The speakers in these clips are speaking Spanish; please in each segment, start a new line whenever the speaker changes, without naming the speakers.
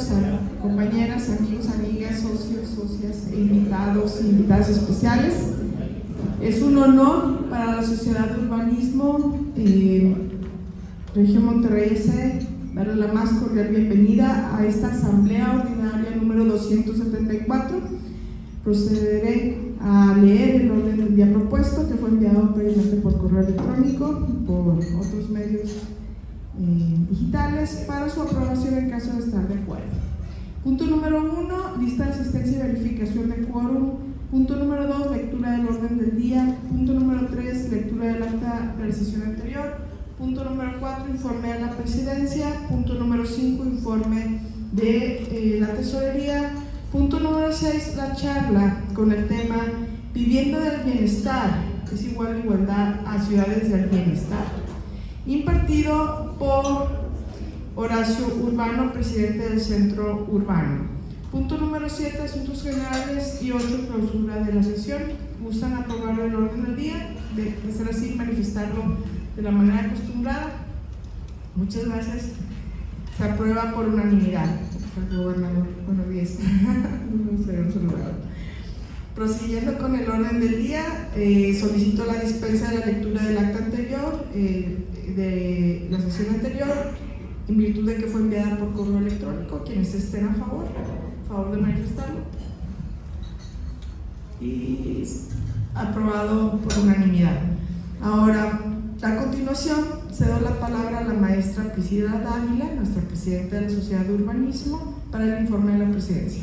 compañeros, compañeras, amigos, amigas, socios, socias, invitados, invitadas especiales. Es un honor para la Sociedad de Urbanismo Región Monterrey S darle la más cordial bienvenida a esta asamblea ordinaria número 274. Procederé a leer el orden del día propuesto, que fue enviado previamente por correo electrónico y por otros medios digitales para su aprobación en caso de estar de acuerdo. Punto número 1, lista de asistencia y verificación de quórum. Punto número 2, lectura del orden del día. Punto número 3, lectura del acta de la sesión anterior. Punto número 4, informe a la presidencia. Punto número 5, informe de la tesorería. Punto número 6, la charla con el tema Vivienda del Bienestar, es igual a igualdad a ciudades del bienestar, impartido por Horacio Urbano, presidente del Centro Urbano. Punto número 7, asuntos generales, y 8, clausura de la sesión. ¿Gustan aprobar el orden del día? De ser así, manifestarlo de la manera acostumbrada. Muchas gracias. Se aprueba por unanimidad. Gobernador, buenos días. Prosiguiendo con el orden del día, solicito la dispensa de la lectura del acta anterior, de la sesión anterior, en virtud de que fue enviada por correo electrónico. Quienes estén a favor de manifestarlo. Y aprobado por unanimidad. Ahora, a continuación, cedo la palabra a la maestra Priscila Dávila, nuestra presidenta de la Sociedad de Urbanismo, para el informe de la presidencia.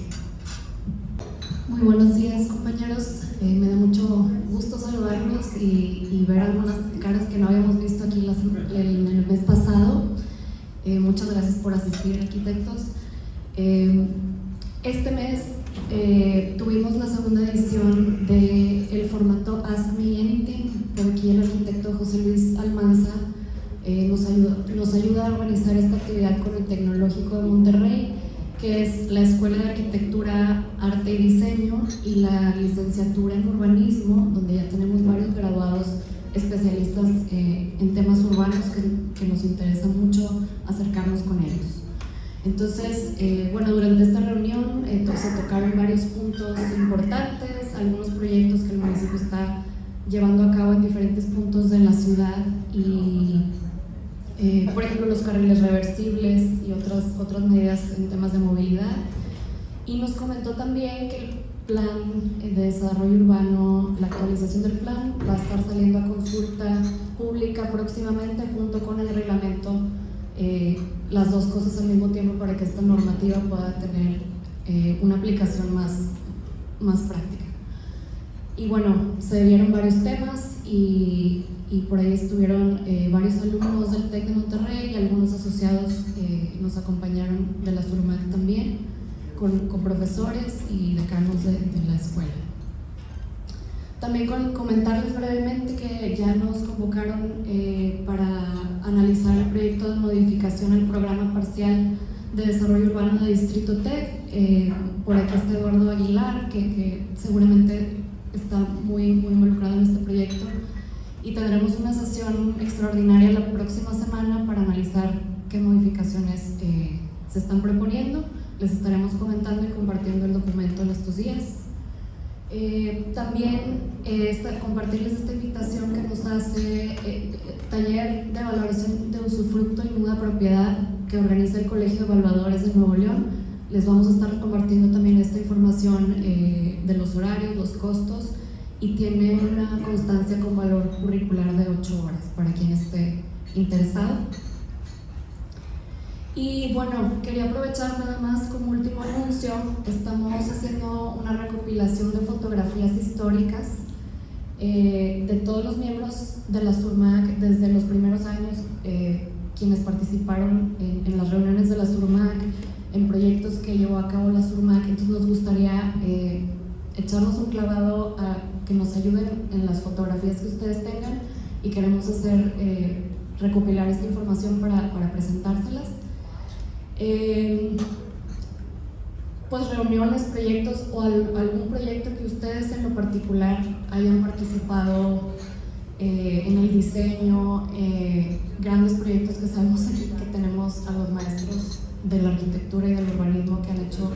Muy buenos días, compañeros. Me da mucho gusto saludarlos y ver algunas caras que no habíamos visto aquí en el mes pasado. Muchas gracias por asistir, arquitectos. Este mes tuvimos la segunda edición del formato Ask Me Anything. Por aquí el arquitecto José Luis Almanza nos ayuda a organizar esta actividad con el Tecnológico de Monterrey, que es la Escuela de Arquitectura, Arte y Diseño y la licenciatura en Urbanismo, donde ya tenemos varios graduados especialistas en temas urbanos que nos interesa mucho acercarnos con ellos. Entonces, bueno, durante esta reunión se tocaron varios puntos importantes, algunos proyectos que el municipio está llevando a cabo en diferentes puntos de la ciudad y, por ejemplo, los carriles reversibles y otras medidas en temas de movilidad. Y nos comentó también que el plan de desarrollo urbano, la actualización del plan, va a estar saliendo a consulta pública próximamente junto con el reglamento, las dos cosas al mismo tiempo para que esta normativa pueda tener una aplicación más práctica. Y bueno, se dieron varios temas y por ahí estuvieron varios alumnos del TEC de Monterrey y algunos asociados nos acompañaron de la SURMAC también, con profesores y decanos de la escuela. También comentarles brevemente que ya nos convocaron para analizar el proyecto de modificación al programa parcial de desarrollo urbano de Distrito TEC. Por aquí está Eduardo Aguilar, que seguramente está muy involucrado en este proyecto, y tendremos una sesión extraordinaria la próxima semana para analizar qué modificaciones se están proponiendo. Les estaremos comentando y compartiendo el documento en estos días. También compartirles esta invitación que nos hace taller de valoración de usufructo y muda propiedad que organiza el Colegio de Evaluadores de Nuevo León. Les vamos a estar compartiendo también esta información de los horarios, los costos, y tiene una constancia con valor curricular de 8 horas para quien esté interesado. Y bueno, quería aprovechar nada más como último anuncio, estamos haciendo una recopilación de fotografías históricas de todos los miembros de la SURMAC desde los primeros años, quienes participaron en las reuniones de la SURMAC, en proyectos que llevó a cabo la SURMAC. Entonces nos gustaría echarnos un clavado a que nos ayuden en las fotografías que ustedes tengan, y queremos recopilar esta información para presentárselas. Pues reuniones, proyectos o algún proyecto que ustedes en lo particular hayan participado en el diseño, grandes proyectos que sabemos aquí que tenemos a los maestros de la arquitectura y del urbanismo que han hecho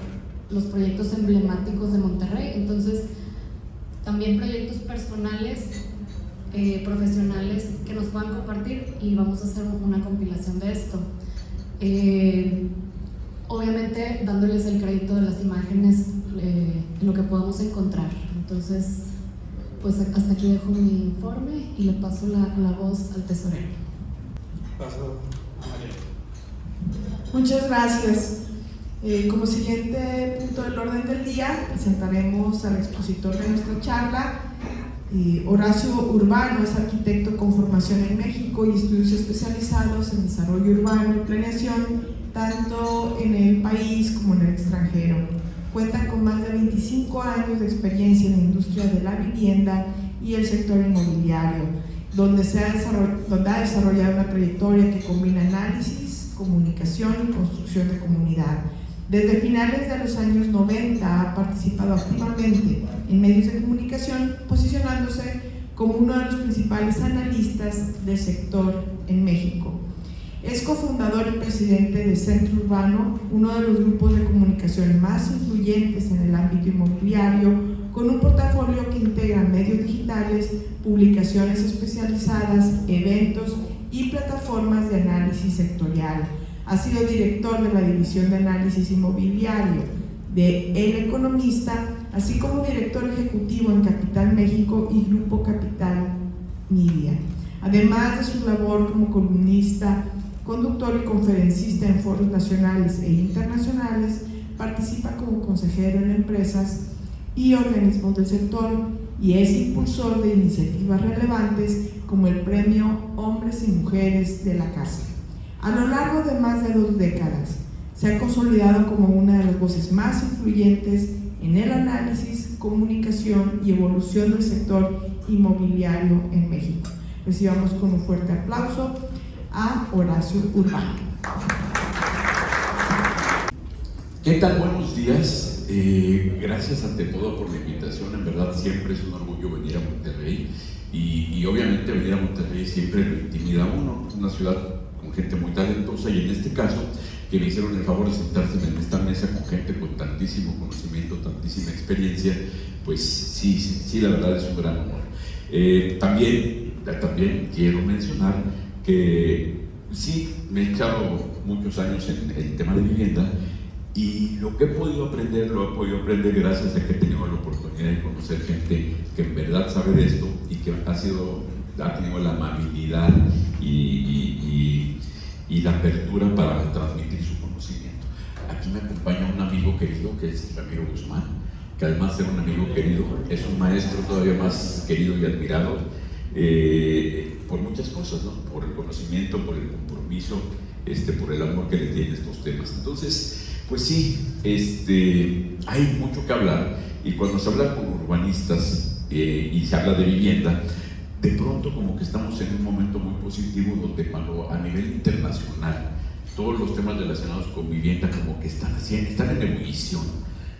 los proyectos emblemáticos de Monterrey. Entonces, también proyectos personales, profesionales que nos puedan compartir, y vamos a hacer una compilación de esto. Obviamente dándoles el crédito de las imágenes, lo que podamos encontrar. Entonces, pues hasta aquí dejo mi informe y le paso la voz al tesorero.
Paso a María.
Muchas gracias. Como siguiente punto del orden del día, presentaremos al expositor de nuestra charla. Horacio Urbano es arquitecto con formación en México y estudios especializados en desarrollo urbano y planeación, tanto en el país como en el extranjero. Cuenta con más de 25 años de experiencia en la industria de la vivienda y el sector inmobiliario, donde ha desarrollado una trayectoria que combina análisis, comunicación y construcción de comunidad. Desde finales de los años 90 ha participado activamente en medios de comunicación, posicionándose como uno de los principales analistas del sector en México. Es cofundador y presidente de Centro Urbano, uno de los grupos de comunicación más influyentes en el ámbito inmobiliario, con un portafolio que integra medios digitales, publicaciones especializadas, eventos y plataformas de análisis sectorial. Ha sido director de la División de Análisis Inmobiliario de El Economista, así como director ejecutivo en Capital México y Grupo Capital Media. Además de su labor como columnista, conductor y conferencista en foros nacionales e internacionales, participa como consejero en empresas y organismos del sector y es impulsor de iniciativas relevantes como el Premio Hombres y Mujeres de la Casa. A lo largo de más de 2 décadas, se ha consolidado como una de las voces más influyentes en el análisis, comunicación y evolución del sector inmobiliario en México. Recibamos con un fuerte aplauso a Horacio Urbano.
¿Qué tal? Buenos días. Gracias ante todo por la invitación. En verdad siempre es un orgullo venir a Monterrey y obviamente venir a Monterrey siempre lo intimida a uno. Es una ciudad con gente muy talentosa y en este caso que me hicieron el favor de sentarse en esta mesa con gente con tantísimo conocimiento, tantísima experiencia, pues sí, la verdad es un gran honor. También quiero mencionar que sí, me he echado muchos años en el tema de vivienda y lo que he podido aprender, lo he podido aprender gracias a que he tenido la oportunidad de conocer gente que en verdad sabe de esto y que ha tenido la amabilidad y la apertura para transmitir su conocimiento. Aquí me acompaña un amigo querido que es Ramiro Guzmán, que además de ser un amigo querido, es un maestro todavía más querido y admirado por muchas cosas, ¿no? Por el conocimiento, por el compromiso, por el amor que le tiene a estos temas. Entonces, pues sí, hay mucho que hablar y cuando se habla con urbanistas y se habla de vivienda, de pronto como que estamos en un momento muy positivo donde cuando a nivel internacional todos los temas relacionados con vivienda como que están en ebullición.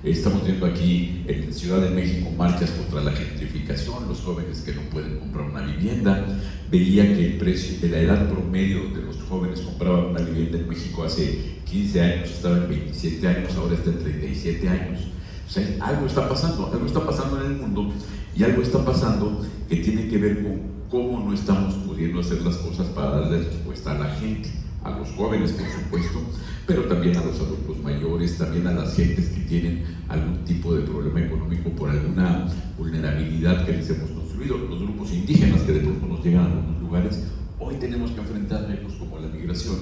Estamos viendo aquí en Ciudad de México marchas contra la gentrificación, los jóvenes que no pueden comprar una vivienda. Veía que el precio de la edad promedio de los jóvenes compraban una vivienda en México hace 15 años, estaba en 27 años, ahora está en 37 años. O sea, algo está pasando en el mundo y algo está pasando que tiene que ver con cómo no estamos pudiendo hacer las cosas para darle respuesta a la gente, a los jóvenes por supuesto, pero también a los adultos mayores, también a las gentes que tienen algún tipo de problema económico por alguna vulnerabilidad que les hemos construido, los grupos indígenas que de pronto nos llegan a algunos lugares. Hoy tenemos que enfrentar retos como la migración,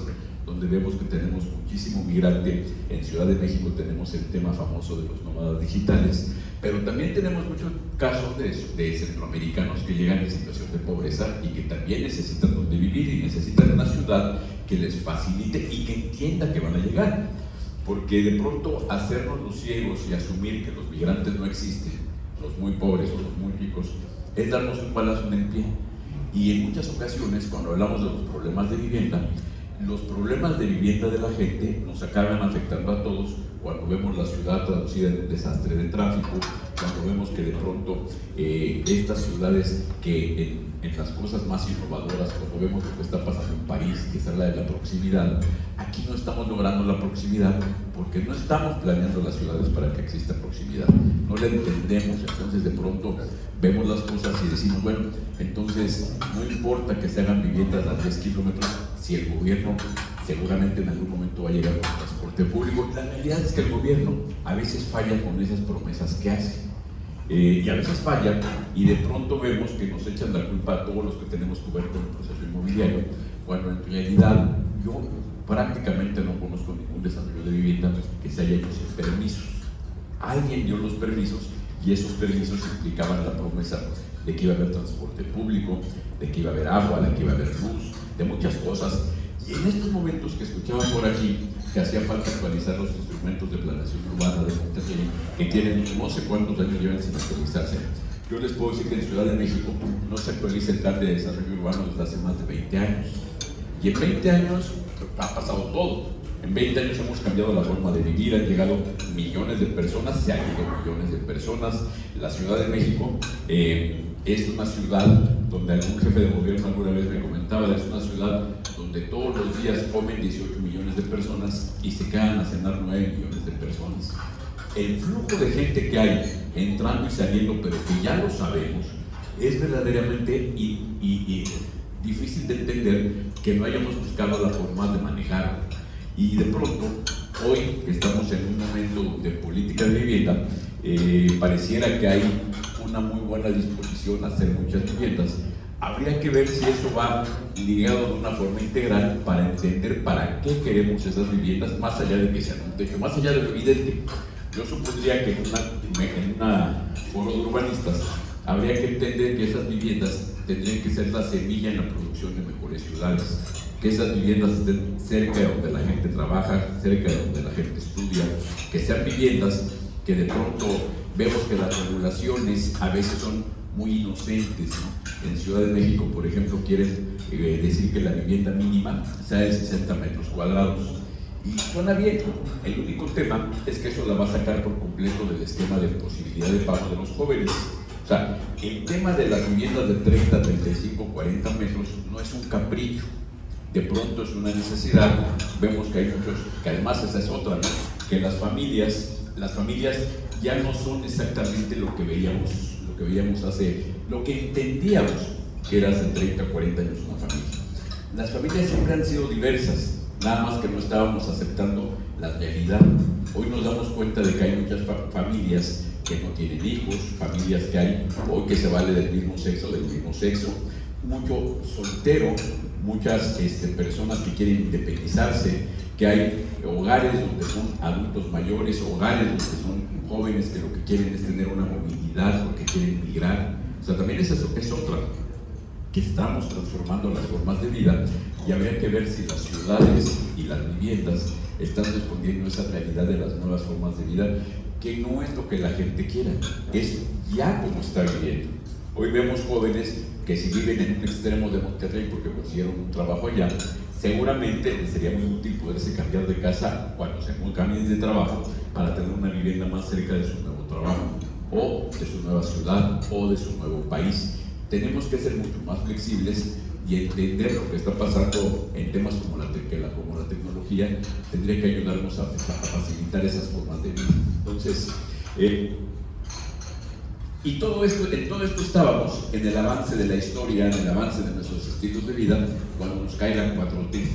donde vemos que tenemos muchísimo migrante. En Ciudad de México tenemos el tema famoso de los nómadas digitales, pero también tenemos muchos casos de centroamericanos que llegan en situación de pobreza y que también necesitan donde vivir y necesitan una ciudad que les facilite y que entienda que van a llegar, porque de pronto hacernos los ciegos y asumir que los migrantes no existen, los muy pobres o los muy ricos, es darnos un balazo en el pie. Y en muchas ocasiones cuando hablamos de los problemas de vivienda, los problemas de vivienda de la gente nos acaban afectando a todos cuando vemos la ciudad traducida en un desastre de tráfico, cuando vemos que de pronto estas ciudades que en las cosas más innovadoras, cuando vemos lo que está pasando en París, que es la de la proximidad, aquí no estamos logrando la proximidad porque no estamos planeando las ciudades para que exista proximidad, no la entendemos. Entonces de pronto vemos las cosas y decimos, bueno, entonces no importa que se hagan viviendas a 10 kilómetros si el gobierno seguramente en algún momento va a llegar con transporte público. La realidad es que el gobierno a veces falla con esas promesas que hace. Y a veces falla y de pronto vemos que nos echan la culpa a todos los que tenemos que ver con el proceso inmobiliario, cuando en realidad yo prácticamente no conozco ningún desarrollo de vivienda que se haya hecho sin permisos. Alguien dio los permisos y esos permisos implicaban la promesa de que iba a haber transporte público, de que iba a haber agua, de que iba a haber luz, de muchas cosas. Y en estos momentos que escuchaban por aquí que hacía falta actualizar los instrumentos de planeación urbana de Monterrey, que tienen no sé cuántos años llevan sin actualizarse, yo les puedo decir que en Ciudad de México no se actualiza el plan de desarrollo urbano desde hace más de 20 años. Y en 20 años ha pasado todo. En 20 años hemos cambiado la forma de vivir, han llegado millones de personas, se han ido millones de personas. La Ciudad de México es una ciudad donde algún jefe de gobierno alguna vez me comentaba, es una ciudad donde todos los días comen 18 millones de personas y se quedan a cenar 9 millones de personas. El flujo de gente que hay entrando y saliendo, pero que ya lo sabemos, es verdaderamente difícil de entender que no hayamos buscado la forma de manejarlo. Y de pronto, hoy que estamos en un momento de política de vivienda, pareciera que hay una muy buena disposición a hacer muchas viviendas. Habría que ver si eso va ligado de una forma integral para entender para qué queremos esas viviendas, más allá de que sean un techo, más allá de lo evidente. Yo supondría que en una foro de urbanistas habría que entender que esas viviendas tendrían que ser la semilla en la producción de mejores ciudades, que esas viviendas estén cerca de donde la gente trabaja, cerca de donde la gente estudia, que sean viviendas que de pronto vemos que las regulaciones a veces son muy inocentes, ¿no? En Ciudad de México, por ejemplo, quieren decir que la vivienda mínima sea de 60 metros cuadrados. Y suena bien, el único tema es que eso la va a sacar por completo del esquema de posibilidad de pago de los jóvenes. O sea, el tema de las viviendas de 30, 35, 40 metros no es un capricho, de pronto es una necesidad. Vemos que hay muchos, que además esa es otra, ¿no? Que las familias ya no son exactamente lo que veíamos lo que entendíamos que era hace 30, 40 años una familia. Las familias siempre han sido diversas, nada más que no estábamos aceptando la realidad. Hoy nos damos cuenta de que hay muchas familias que no tienen hijos, familias que hay hoy que se vale del mismo sexo, mucho soltero, muchas personas que quieren independizarse, que hay hogares donde son adultos mayores, hogares donde son jóvenes que lo que quieren es tener una movilidad porque quieren migrar. O sea, también es otra, que estamos transformando las formas de vida y habría que ver si las ciudades y las viviendas están respondiendo a esa realidad de las nuevas formas de vida, que no es lo que la gente quiera, es ya como está viviendo. Hoy vemos jóvenes que si viven en un extremo de Monterrey porque consiguieron un trabajo allá, seguramente les sería muy útil poderse cambiar de casa cuando se cambien de trabajo para tener una vivienda más cerca de su nuevo trabajo, o de su nueva ciudad, o de su nuevo país. Tenemos que ser mucho más flexibles y entender lo que está pasando en temas como la tecnología, tendría que ayudarnos a facilitar esas formas de vida. Entonces, en todo esto estábamos en el avance de la historia, en el avance de nuestros estilos de vida, cuando nos cae la 4T.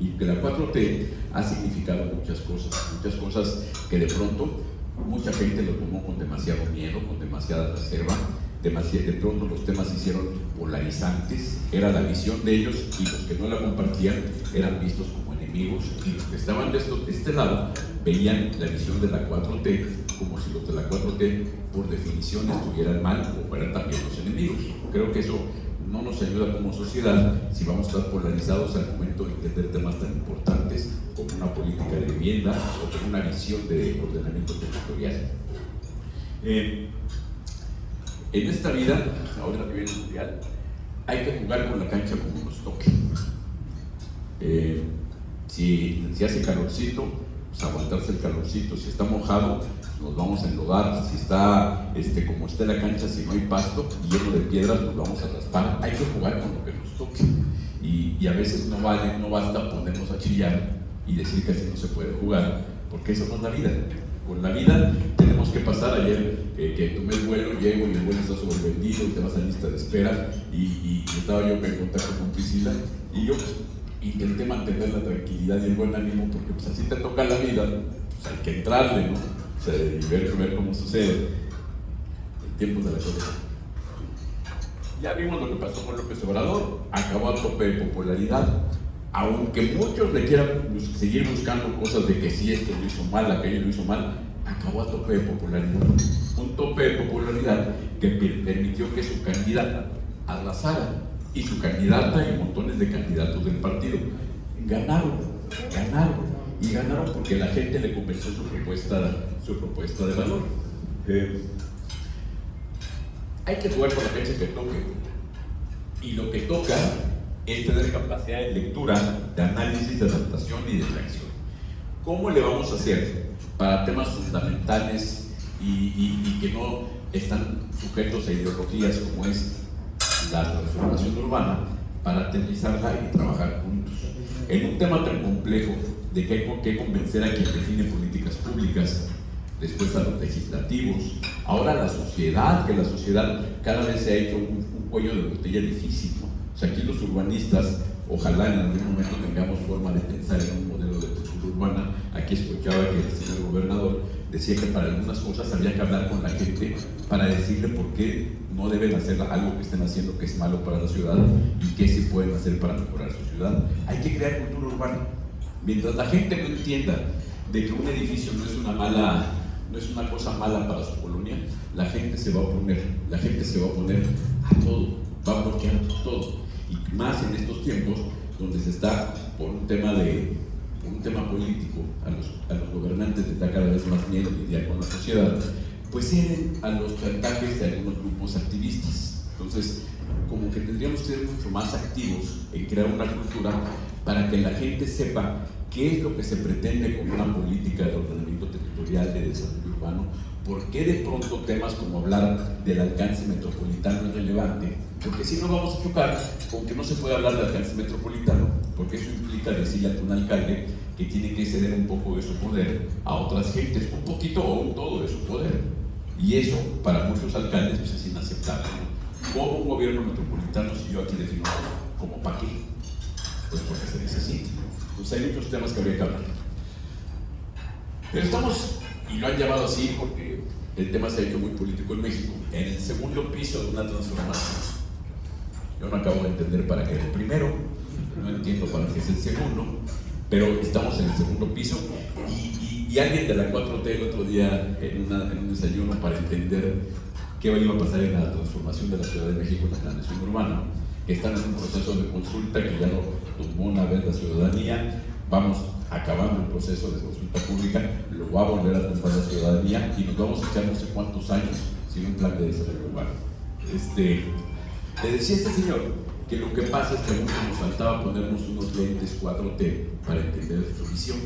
Y que la 4T ha significado muchas cosas que de pronto mucha gente lo tomó con demasiado miedo, con demasiada reserva. De pronto los temas se hicieron polarizantes, era la visión de ellos y los que no la compartían eran vistos como enemigos, y los que estaban de este lado veían la visión de la 4T como si los de la 4T por definición estuvieran mal o fueran también los enemigos. Creo que eso no nos ayuda como sociedad si vamos a estar polarizados al momento de entender temas tan importantes como una política de vivienda o como una visión de ordenamiento territorial. En esta vida, ahora a nivel mundial, hay que jugar con la cancha como nos toque. Si hace calorcito, pues aguantarse el calorcito. Si está mojado, nos vamos a enlodar. Si está como está la cancha, si no hay pasto y lleno de piedras, nos vamos a raspar. Hay que jugar con lo que nos toque. Y a veces no basta ponernos a chillar y decir que así no se puede jugar, porque eso no es la vida. Con la vida tenemos que pasar. Ayer que tomé el vuelo, llego y el vuelo está sobrevendido y te vas a lista de espera, y estaba yo en contacto con Priscila, y yo pues, intenté mantener la tranquilidad y el buen ánimo, porque pues así te toca la vida, pues hay que entrarle, ¿no? O sea, y ver cómo sucede en tiempos de la cosa. Ya vimos lo que pasó con López Obrador, acabó a tope de popularidad, aunque muchos le quieran seguir buscando cosas de que si esto lo hizo mal, aquello lo hizo mal, acabó a tope de popularidad. Un tope de popularidad que permitió que su candidata arrasara, y su candidata y montones de candidatos del partido ganaron porque la gente le convenció su propuesta de valor. Hay que jugar con la fecha que toque, y lo que toca es tener capacidad de lectura, de análisis, de adaptación y de reacción. ¿Cómo le vamos a hacer para temas fundamentales y que no están sujetos a ideologías como es la transformación urbana, para aterrizarla y trabajar juntos? En un tema tan complejo de que hay que convencer a quien define políticas públicas, después a los legislativos, ahora a la sociedad, que la sociedad cada vez se ha hecho un cuello de botella difícil, ¿no? O sea, aquí los urbanistas, ojalá en algún momento tengamos forma de pensar en un modelo de cultura urbana. Aquí escuchaba que el señor gobernador decía que para algunas cosas había que hablar con la gente para decirle por qué no deben hacer algo que estén haciendo que es malo para la ciudad y qué sí pueden hacer para mejorar su ciudad. Hay que crear cultura urbana. Mientras la gente no entienda de que un edificio no es una cosa mala para su colonia, la gente se va a oponer a todo, va a bloquear todo. Y más en estos tiempos donde se está, por un tema político, a los gobernantes les da cada vez más miedo lidiar con la sociedad, pues ceden a los chantajes de algunos grupos activistas. Entonces, como que tendríamos que ser mucho más activos en crear una cultura para que la gente sepa qué es lo que se pretende con una política de ordenamiento territorial, de desarrollo urbano, por qué de pronto temas como hablar del alcance metropolitano es relevante, porque si no vamos a chocar con que no se puede hablar del alcance metropolitano, porque eso implica decirle a un alcalde que tiene que ceder un poco de su poder a otras gentes, un poquito o un todo de su poder, y eso para muchos alcaldes pues, es inaceptable, ¿no? ¿Cómo un gobierno metropolitano, si yo aquí defino como para qué? Pues porque se necesita. Entonces hay muchos temas que habría que hablar. Pero estamos, y lo han llamado así porque el tema se ha hecho muy político en México, en el segundo piso de una transformación. Yo no acabo de entender para qué es el primero, no entiendo para qué es el segundo, pero estamos en el segundo piso, y alguien de la 4T el otro día en un desayuno para entender qué iba a pasar en la transformación de la Ciudad de México en la planeación urbana, que están en un proceso de consulta que ya lo tomó una vez la ciudadanía, vamos acabando el proceso de consulta pública, lo va a volver a tomar la ciudadanía y nos vamos a echar no sé cuántos años sin un plan de desarrollo urbano. Le decía este señor que lo que pasa es que a muchos nos faltaba ponernos unos lentes 4T para entender su visión.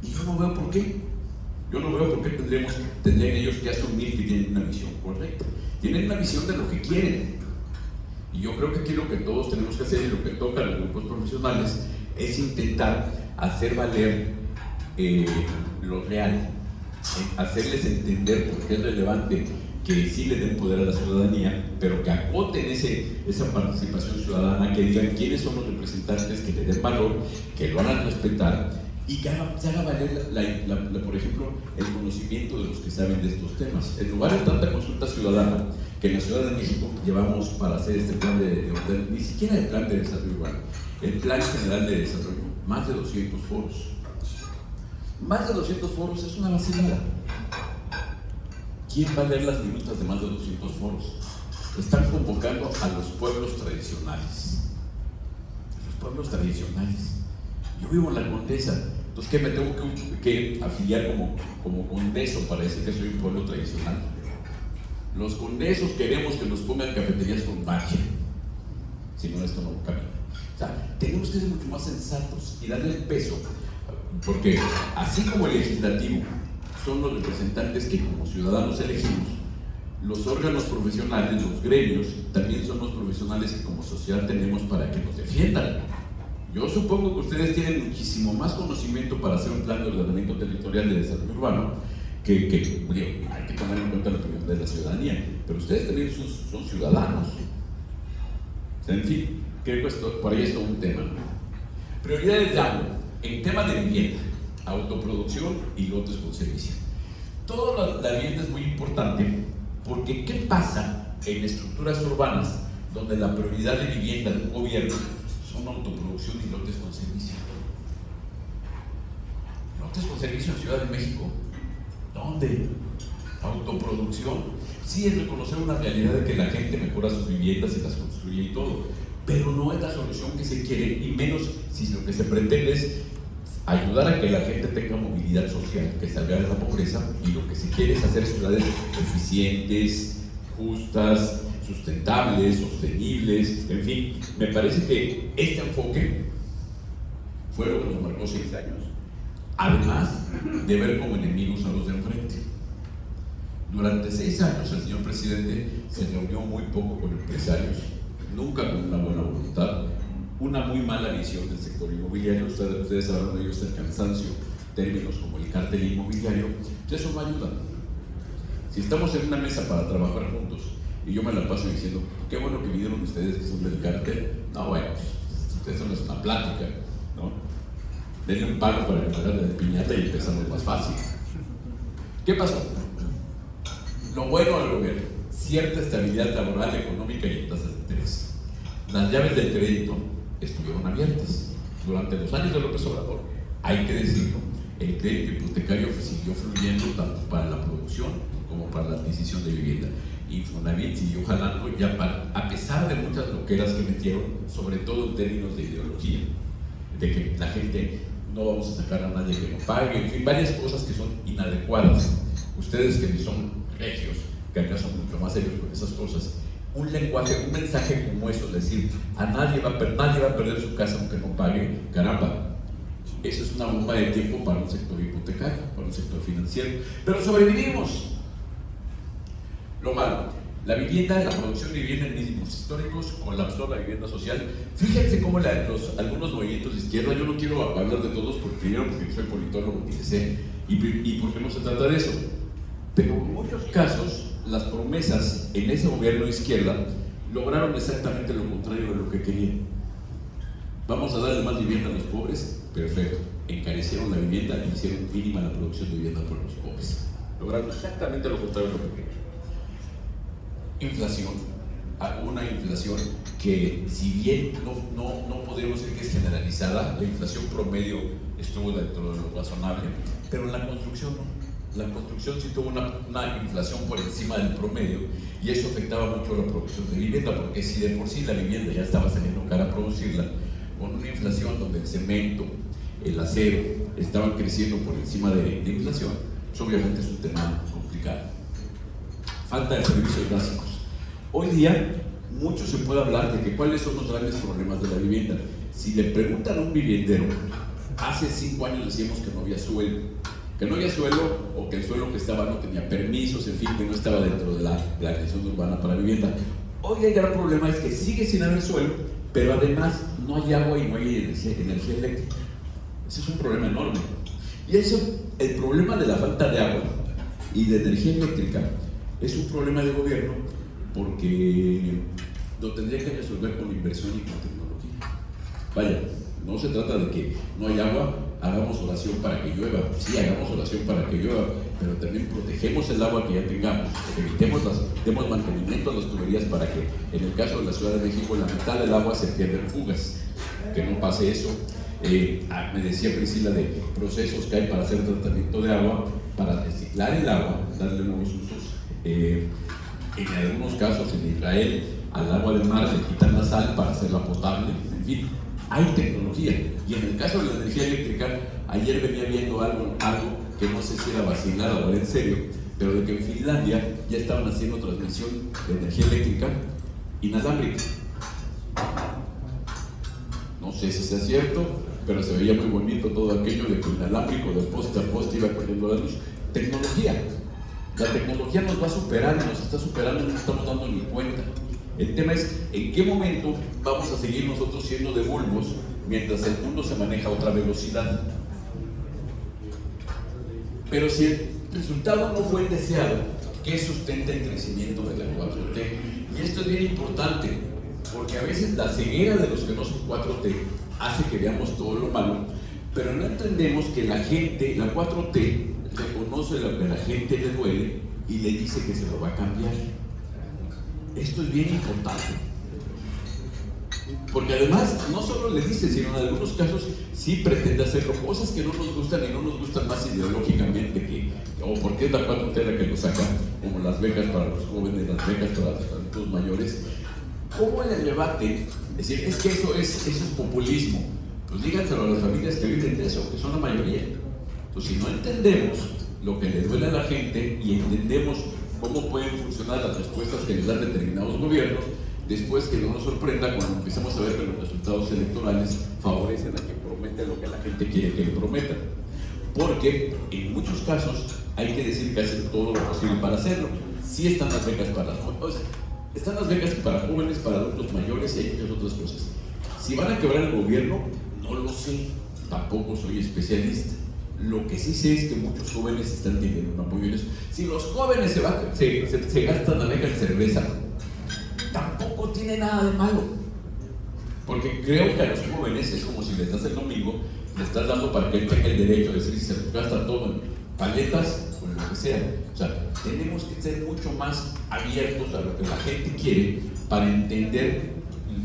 Y yo no veo por qué. Yo no veo por qué tendrían ellos que asumir que tienen una visión correcta. Tienen una visión de lo que quieren. Y yo creo que aquí lo que todos tenemos que hacer y lo que toca a los grupos profesionales es intentar hacer valer lo real, hacerles entender por qué es relevante que sí le den poder a la ciudadanía, pero que acoten esa participación ciudadana, que digan quiénes son los representantes, que le den valor, que lo hagan respetar y que se haga valer, por ejemplo, el conocimiento de los que saben de estos temas. En lugar de tanta consulta ciudadana que en la Ciudad de México llevamos para hacer este plan de orden, ni siquiera el plan de desarrollo urbano, el plan general de desarrollo, más de 200 foros. Más de 200 foros es una vacilada. ¿Quién va a leer las minutas de más de 200 foros? Están convocando a los pueblos tradicionales. Los pueblos tradicionales. Yo vivo en la Condesa, entonces ¿qué me tengo que afiliar como condeso para decir que soy un pueblo tradicional? Los condesos queremos que nos pongan cafeterías con magia, si no esto no camina. O sea, tenemos que ser mucho más sensatos y darle el peso, porque así como el legislativo son los representantes que como ciudadanos elegimos, los órganos profesionales, los gremios, también son los profesionales que como sociedad tenemos para que nos defiendan. Yo supongo que ustedes tienen muchísimo más conocimiento para hacer un plan de ordenamiento territorial de desarrollo urbano, que hay que tomar en cuenta la opinión de la ciudadanía, pero ustedes también son ciudadanos. O sea, en fin, creo que por ahí es todo un tema. Prioridades de agua, en tema de vivienda, autoproducción y lotes con servicio. Toda la vivienda es muy importante, porque ¿qué pasa en estructuras urbanas donde la prioridad de vivienda de un gobierno son autoproducción y lotes con servicio? Lotes con servicio en Ciudad de México. ¿Dónde? Autoproducción. Sí, es reconocer una realidad de que la gente mejora sus viviendas y las construye y todo, pero no es la solución que se quiere, y menos si lo que se pretende es ayudar a que la gente tenga movilidad social, que salga de la pobreza, y lo que se quiere es hacer ciudades eficientes, justas, sustentables, sostenibles. En fin, me parece que este enfoque fue lo que nos marcó 6 años, además de ver como enemigos a los de enfrente. Durante 6 años el señor presidente se reunió muy poco con empresarios, nunca con una buena voluntad, una muy mala visión del sector inmobiliario. Ustedes habrán oído hasta el cansancio términos como el cártel inmobiliario. Eso no ayuda. Si estamos en una mesa para trabajar juntos y yo me la paso diciendo qué bueno que vinieron ustedes que son del cártel, no, bueno, eso no es una plática, ¿no? Denle un palo para que me hagan de piñata y empezamos más fácil. ¿Qué pasó? Lo bueno del gobierno, cierta estabilidad laboral, económica y en tasas de interés. Las llaves del crédito estuvieron abiertas durante los años de López Obrador. Hay que decirlo, el crédito hipotecario siguió fluyendo tanto para la producción como para la adquisición de vivienda. Infonavit siguió jalando ya a pesar de muchas loqueras que metieron, sobre todo en términos de ideología, de que la gente no vamos a sacar a nadie que no pague, en fin, varias cosas que son inadecuadas. Ustedes que son regios, que acá son mucho más serios con esas cosas, un lenguaje, un mensaje como eso, decir nadie va a perder su casa aunque no pague, caramba, eso es una bomba de tiempo para un sector hipotecario, para un sector financiero, pero sobrevivimos. Lo malo, la vivienda, la producción de vivienda en mínimos históricos, colapsó la vivienda social. Fíjense cómo algunos movimientos de izquierda, yo no quiero hablar de todos porque soy politólogo y porque no se trata de eso, pero en muchos casos las promesas en ese gobierno de izquierda lograron exactamente lo contrario de lo que querían. Vamos a darle más vivienda a los pobres, perfecto, encarecieron la vivienda y hicieron mínima la producción de vivienda para los pobres. Lograron exactamente lo contrario de lo que querían. Inflación, una inflación que, si bien no podemos decir que es generalizada, la inflación promedio estuvo dentro de lo razonable, pero en la construcción no. La construcción sí tuvo una inflación por encima del promedio, y eso afectaba mucho la producción de vivienda, porque si de por sí la vivienda ya estaba saliendo cara producirla, con una inflación donde el cemento, el acero estaban creciendo por encima de inflación, pues obviamente es un tema complicado. Falta de servicios básicos. Hoy día mucho se puede hablar de que cuáles son los grandes problemas de la vivienda. Si le preguntan a un viviendero, hace 5 años decíamos que no había suelo, o que el suelo que estaba no tenía permisos, en fin, que no estaba dentro de la planeación urbana para vivienda. Hoy el gran problema es que sigue sin haber suelo, pero además no hay agua y no hay energía eléctrica. Ese es un problema enorme. Y eso, el problema de la falta de agua y de energía eléctrica, es un problema de gobierno, porque lo tendría que resolver con inversión y con tecnología. Vaya, no se trata de que no hay agua, hagamos oración para que llueva. Sí, hagamos oración para que llueva, pero también protegemos el agua que ya tengamos, demos mantenimiento a las tuberías para que, en el caso de la Ciudad de México, la mitad del agua se pierde en fugas. Que no pase eso. Me decía Priscila de procesos que hay para hacer tratamiento de agua, para reciclar el agua, darle nuevos usos. En algunos casos, en Israel, al agua del mar le quitan la sal para hacerla potable. En fin, hay tecnología. Y en el caso de la energía eléctrica, ayer venía viendo algo que no sé si era vacilada o era en serio, pero de que en Finlandia ya estaban haciendo transmisión de energía eléctrica inalámbrica. sé si sea cierto, pero se veía muy bonito todo aquello de que inalámbrico de poste a poste iba corriendo la luz. Tecnología. La tecnología nos va a superar, nos está superando, no nos estamos dando ni cuenta. El tema es en qué momento vamos a seguir nosotros siendo de bulbos mientras el mundo se maneja a otra velocidad. Pero si el resultado no fue el deseado, ¿qué sustenta el crecimiento de la 4T? Y esto es bien importante, porque a veces la ceguera de los que no son 4T hace que veamos todo lo malo, pero no entendemos que la gente, la 4T, reconoce lo que a la gente le duele y le dice que se lo va a cambiar. Esto es bien importante, porque además no solo le dice, sino en algunos casos sí pretende hacerlo, cosas que no nos gustan y no nos gustan más ideológicamente o porque es la 4T la que lo saca, como las becas para los jóvenes, las becas para los adultos mayores. ¿Cómo en el debate decir, es que eso es populismo? Pues díganselo a las familias que viven de eso, que son la mayoría. Pues si no entendemos lo que le duele a la gente y entendemos cómo pueden funcionar las respuestas que les dan determinados gobiernos, después que no nos sorprenda cuando empecemos a ver que los resultados electorales favorecen a quien promete lo que la gente quiere que le prometan. Porque en muchos casos hay que decir que hacen todo lo posible para hacerlo. Sí están las becas para las jóvenes, están las becas para jóvenes, para adultos mayores y hay muchas otras cosas. Si van a quebrar el gobierno, no lo sé, tampoco soy especialista. Lo que sí sé es que muchos jóvenes están teniendo un apoyo en eso. Si los jóvenes se gastan la beca en cerveza, tampoco tiene nada de malo. Porque creo que a los jóvenes es como si les das el domingo, le estás dando para que él tenga el derecho de decir si se gasta todo en paletas o en lo que sea. O sea, tenemos que ser mucho más abiertos a lo que la gente quiere para entender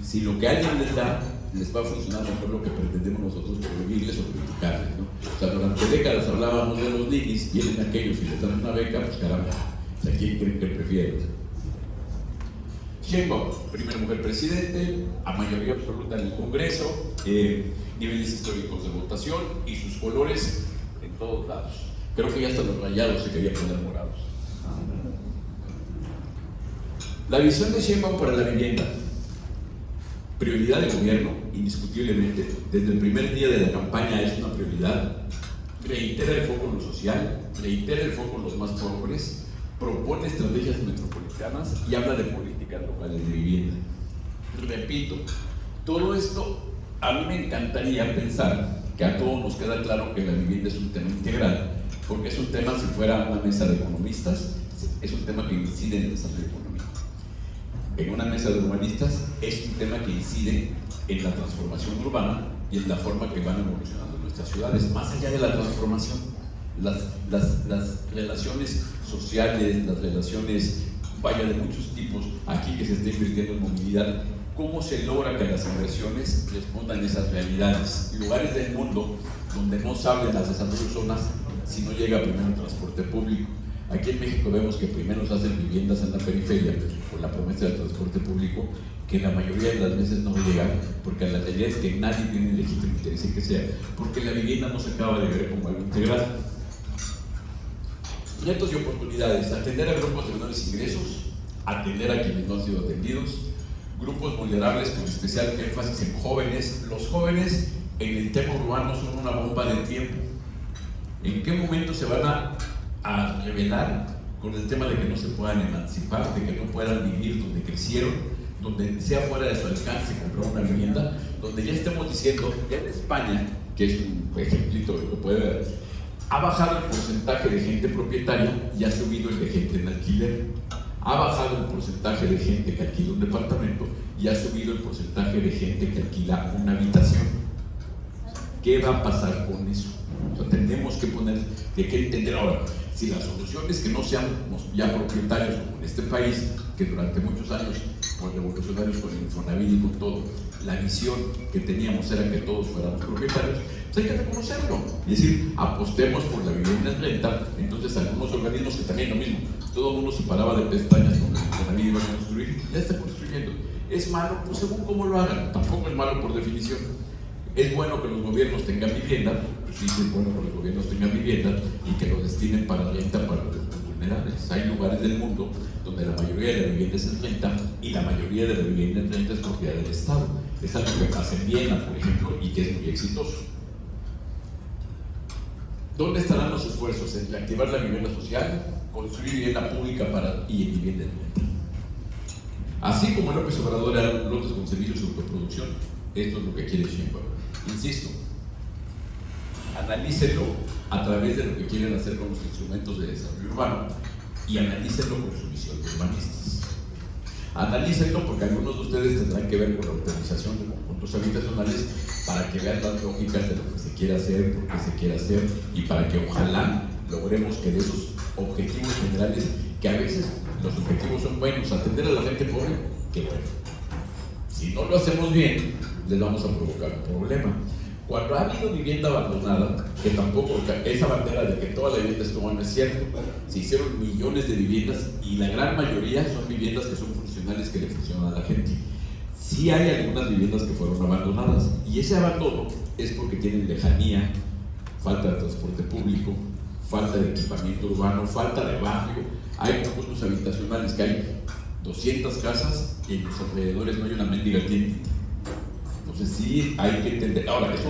si lo que alguien les da les va a funcionar mejor lo que pretendemos nosotros prohibirles o criticarles, ¿no? O sea, durante décadas hablábamos de los ninis, vienen aquellos y les dan una beca, pues caramba, o sea, ¿quién creen que prefieren? Sheinbaum, primera mujer presidente, a mayoría absoluta en el Congreso, niveles históricos de votación y sus colores en todos lados. Creo que ya hasta los rayados se querían poner morados. La visión de Sheinbaum para la vivienda. Prioridad del gobierno, indiscutiblemente, desde el primer día de la campaña es una prioridad. Reitera el foco en lo social, reitera el foco en los más pobres, propone estrategias metropolitanas y habla de políticas locales de vivienda. Repito, todo esto a mí me encantaría pensar que a todos nos queda claro que la vivienda es un tema integral, porque es un tema, si fuera una mesa de economistas, es un tema que incide en el desarrollo económico. En una mesa de urbanistas es un tema que incide en la transformación urbana y en la forma que van evolucionando nuestras ciudades. Más allá de la transformación, las relaciones sociales, las relaciones, vaya, de muchos tipos, aquí que se está invirtiendo en movilidad, ¿cómo se logra que las inversiones respondan a esas realidades? Lugares del mundo donde no se hablan las desarrollos zonas si no llega primero el transporte público. Aquí en México vemos que primero se hacen viviendas en la periferia con la promesa del transporte público, que la mayoría de las veces no llegan, porque la realidad es que nadie tiene legítimo interés en que sea, porque la vivienda no se acaba de ver como algo integral. Retos y oportunidades: atender a grupos de menores ingresos, atender a quienes no han sido atendidos, grupos vulnerables con especial énfasis en jóvenes. Los jóvenes en el tema urbano son una bomba de tiempo. ¿En qué momento se van a revelar con el tema de que no se puedan emancipar, de que no puedan vivir donde crecieron, donde sea fuera de su alcance comprar una vivienda, donde ya estemos diciendo, ya en España, que es un ejemplito que puede ver, ha bajado el porcentaje de gente propietaria y ha subido el de gente en alquiler? Ha bajado el porcentaje de gente que alquila un departamento y ha subido el porcentaje de gente que alquila una habitación. ¿Qué va a pasar con eso? O sea, tenemos que entender ahora, si la solución es que no seamos ya propietarios como en este país, que durante muchos años, por revolucionarios, con el Infonavit y con todo, la visión que teníamos era que todos fuéramos propietarios, pues hay que reconocerlo y decir, apostemos por la vivienda en renta. Entonces algunos organismos que también lo mismo, todo el mundo se paraba de pestañas cuando el Infonavit iba a construir, ya está construyendo. ¿Es malo? Pues según cómo lo hagan, tampoco es malo por definición. ¿Es bueno que los gobiernos tengan vivienda? Pues sí, es bueno que los gobiernos tengan vivienda y que lo destinen para renta para los vulnerables. Hay lugares del mundo donde la mayoría de la vivienda es en renta y y la mayoría de la vivienda en renta es propiedad del Estado. Es algo que pasa en Viena, por ejemplo, y que es muy exitoso. ¿Dónde estarán los esfuerzos? En activar la vivienda social, construir vivienda pública y en vivienda en renta. Así como López Obrador era lotes con servicios de autoproducción, esto es lo que quiere Sheinbaum. Insisto, analícenlo a través de lo que quieren hacer con los instrumentos de desarrollo urbano y analícenlo con su visión de urbanistas. Analícenlo porque algunos de ustedes tendrán que ver con la organización de conjuntos habitacionales para que vean las lógicas de lo que se quiere hacer, por qué se quiere hacer y para que ojalá logremos que de esos objetivos generales, que a veces los objetivos son buenos, atender a la gente pobre, qué bueno. Si no lo hacemos bien, les vamos a provocar un problema. Cuando ha habido vivienda abandonada, que tampoco, esa bandera de que toda la vivienda estuvo, no es cierto, se hicieron millones de viviendas y la gran mayoría son viviendas que son funcionales, que le funcionan a la gente. Sí hay algunas viviendas que fueron abandonadas y ese abandono es porque tienen lejanía, falta de transporte público, falta de equipamiento urbano, falta de barrio. Hay conjuntos habitacionales que hay 200 casas y en los alrededores no hay una mendiga tiendita. Entonces sí hay que entender. Ahora, eso,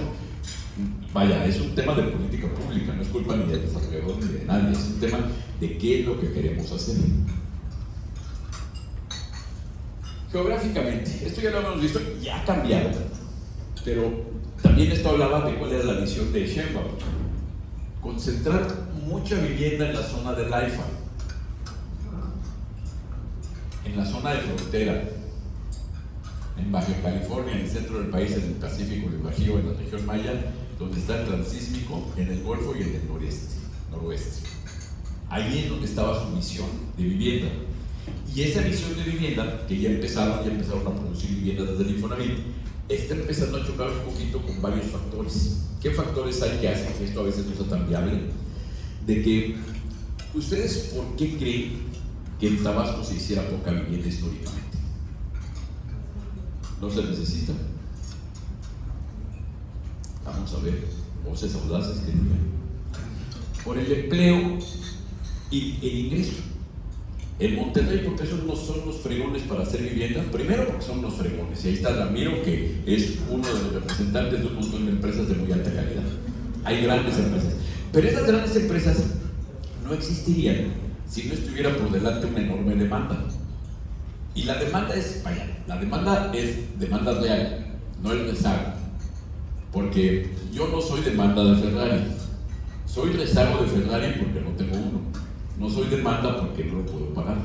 vaya, es un tema de política pública, no es culpa ni del desarrollador ni de nadie, es un tema de qué es lo que queremos hacer. Geográficamente, esto ya lo hemos visto, ya ha cambiado, pero también esto hablaba de cuál era la visión de Sheinbaum. Concentrar mucha vivienda en la zona del AIFA, en la zona de frontera, en Baja California, en el centro del país, en el Pacífico, en el Bajío, en la región Maya, donde está el transísmico, en el Golfo y en el noroeste. Ahí es donde estaba su visión de vivienda. Y esa visión de vivienda, que ya empezaron a producir viviendas desde el Infonavit, está empezando a chocar un poquito con varios factores. ¿Qué factores hay que hacen que esto a veces no sea tan viable? De que, ¿ustedes por qué creen que en Tabasco se hiciera poca vivienda históricamente? ¿No se necesita? Vamos a ver, voces audaces que digan. Por el empleo y el ingreso. En Monterrey, porque esos no son los fregones para hacer vivienda, primero porque son los fregones, y ahí está Ramiro, que es uno de los representantes de un montón de empresas de muy alta calidad. Hay grandes empresas, pero esas grandes empresas no existirían si no estuviera por delante una enorme demanda. Y la demanda es, la demanda es demanda real, no el rezago. Porque yo no soy demanda de Ferrari, soy rezago de Ferrari porque no tengo uno. No soy demanda porque no lo puedo pagar.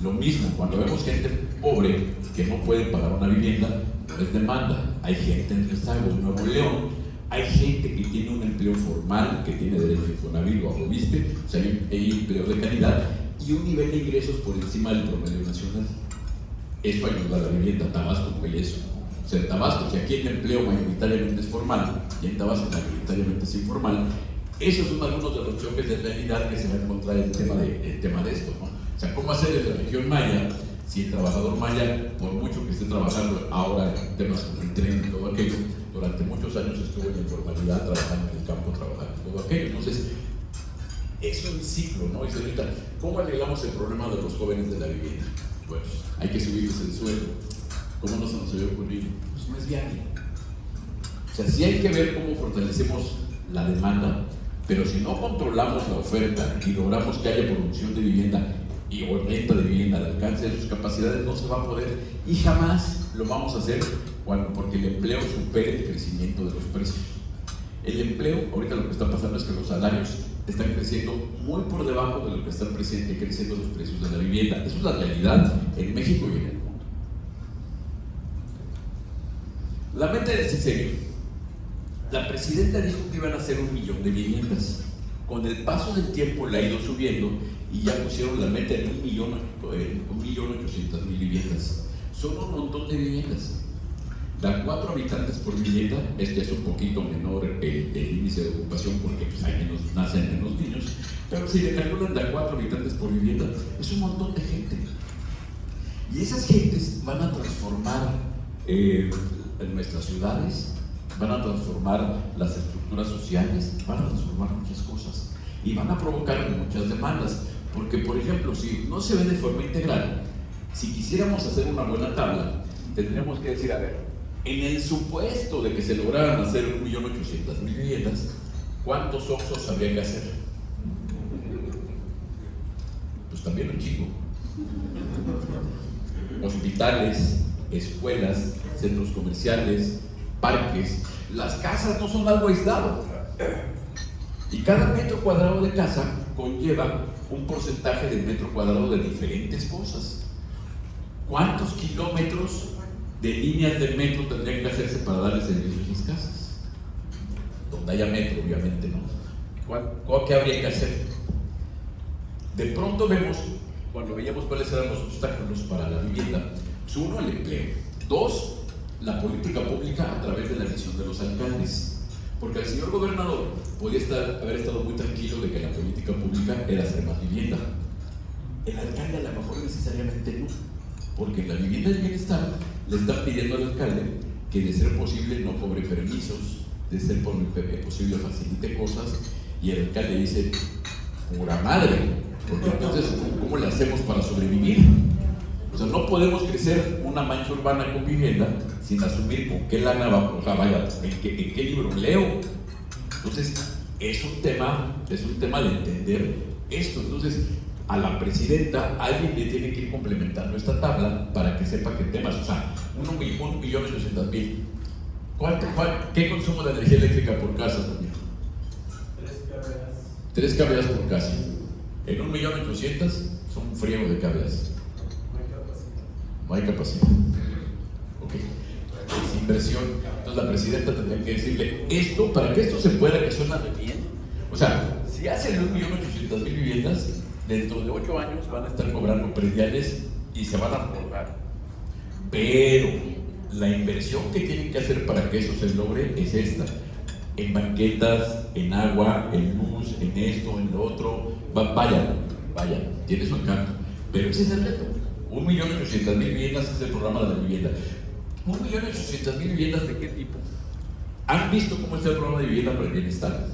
Lo mismo, cuando vemos gente pobre que no puede pagar una vivienda, no es demanda. Hay gente en rezago. En Nuevo León hay gente que tiene un empleo formal, que tiene derecho a Infonavit o a Fobiste, o sea, hay empleo de calidad y un nivel de ingresos por encima del promedio nacional. Esto ayuda a la vivienda. Tabasco no hay eso. O sea, en Tabasco, si aquí el empleo mayoritariamente es formal y en Tabasco mayoritariamente es informal, esos son algunos de los choques de realidad que se va a encontrar en el tema de esto, ¿no? O sea, ¿cómo hacer en la región maya si el trabajador maya, por mucho que esté trabajando ahora en temas como el tren y todo aquello, durante muchos años estuvo en la informalidad, trabajando en el campo, trabajando en todo aquello? Entonces, es un ciclo, ¿no? Y se ahorita, ¿cómo arreglamos el problema de los jóvenes de la vivienda? Pues hay que subirles el sueldo. ¿Cómo no se nos había ocurrido? Pues no es viable. O sea, sí hay que ver cómo fortalecemos la demanda, pero si no controlamos la oferta y logramos que haya producción de vivienda o renta de vivienda al alcance de sus capacidades, no se va a poder y jamás lo vamos a hacer porque el empleo supere el crecimiento de los precios. El empleo, ahorita lo que está pasando es que los salarios están creciendo muy por debajo de lo que están creciendo los precios de la vivienda. Eso es la realidad en México y en el mundo. La meta es en serio. La presidenta dijo que iban a hacer 1 millón de viviendas. Con el paso del tiempo la ha ido subiendo y ya pusieron la meta en 1.800.000 viviendas. Son un montón de viviendas. Da 4 habitantes por vivienda. Este es un poquito menor el índice de ocupación porque pues, nacen menos niños. Pero si le calculan da 4 habitantes por vivienda, es un montón de gente. Y esas gentes van a transformar en nuestras ciudades, van a transformar las estructuras sociales, van a transformar muchas cosas y van a provocar muchas demandas, porque por ejemplo, si no se ve de forma integral, Si quisiéramos hacer una buena tabla, tendríamos que decir, a ver, en el supuesto de que se lograran hacer 1.800.000 viviendas, ¿cuántos Oxxos habría que hacer? Pues también un chingo. Hospitales, escuelas, centros comerciales, parques. Las casas no son algo aislado. Y cada metro cuadrado de casa conlleva un porcentaje de metro cuadrado de diferentes cosas. ¿Cuántos kilómetros de líneas de metro tendrían que hacerse para darle servicio a esas casas? Donde haya metro, obviamente, ¿no? ¿Qué habría que hacer? De pronto vemos, cuando veíamos cuáles eran los obstáculos para la vivienda, pues uno, el empleo. Dos, la política pública a través de la elección de los alcaldes. Porque el señor gobernador podía haber estado muy tranquilo de que la política pública era hacer más vivienda. El alcalde a lo mejor necesariamente no, porque en la vivienda del bienestar le están pidiendo al alcalde que de ser posible no cobre permisos, de ser posible facilite cosas, y el alcalde dice, pura madre, porque entonces, ¿cómo le hacemos para sobrevivir? O sea, no podemos crecer una mancha urbana con vivienda sin asumir con qué lana va, o sea, vaya, en qué libro leo. Entonces, es un tema de entender esto. Entonces, a la presidenta, alguien le tiene que ir complementando esta tabla para que sepa qué temas, o sea, 1.800.000. ¿Qué consumo de energía eléctrica por casa también? 3 kWh por casa. En 1.800.000 son un friego de kWh. No hay capacidad. Ok. Es inversión. Entonces la presidenta tendría que decirle esto, para que esto se pueda, que suena bien. O sea, si hacen 1.800.000 viviendas, dentro de 8 años van a estar cobrando prediales y se van a borrar. Pero la inversión que tienen que hacer para que eso se logre es esta: en banquetas, en agua, en luz, en esto, en lo otro. Vaya, tiene su encanto. Pero ese es el reto. 1.800.000 viviendas es el programa de la vivienda. 1.800.000 viviendas, ¿de qué tipo? ¿Han visto cómo está el programa de vivienda para el bienestar?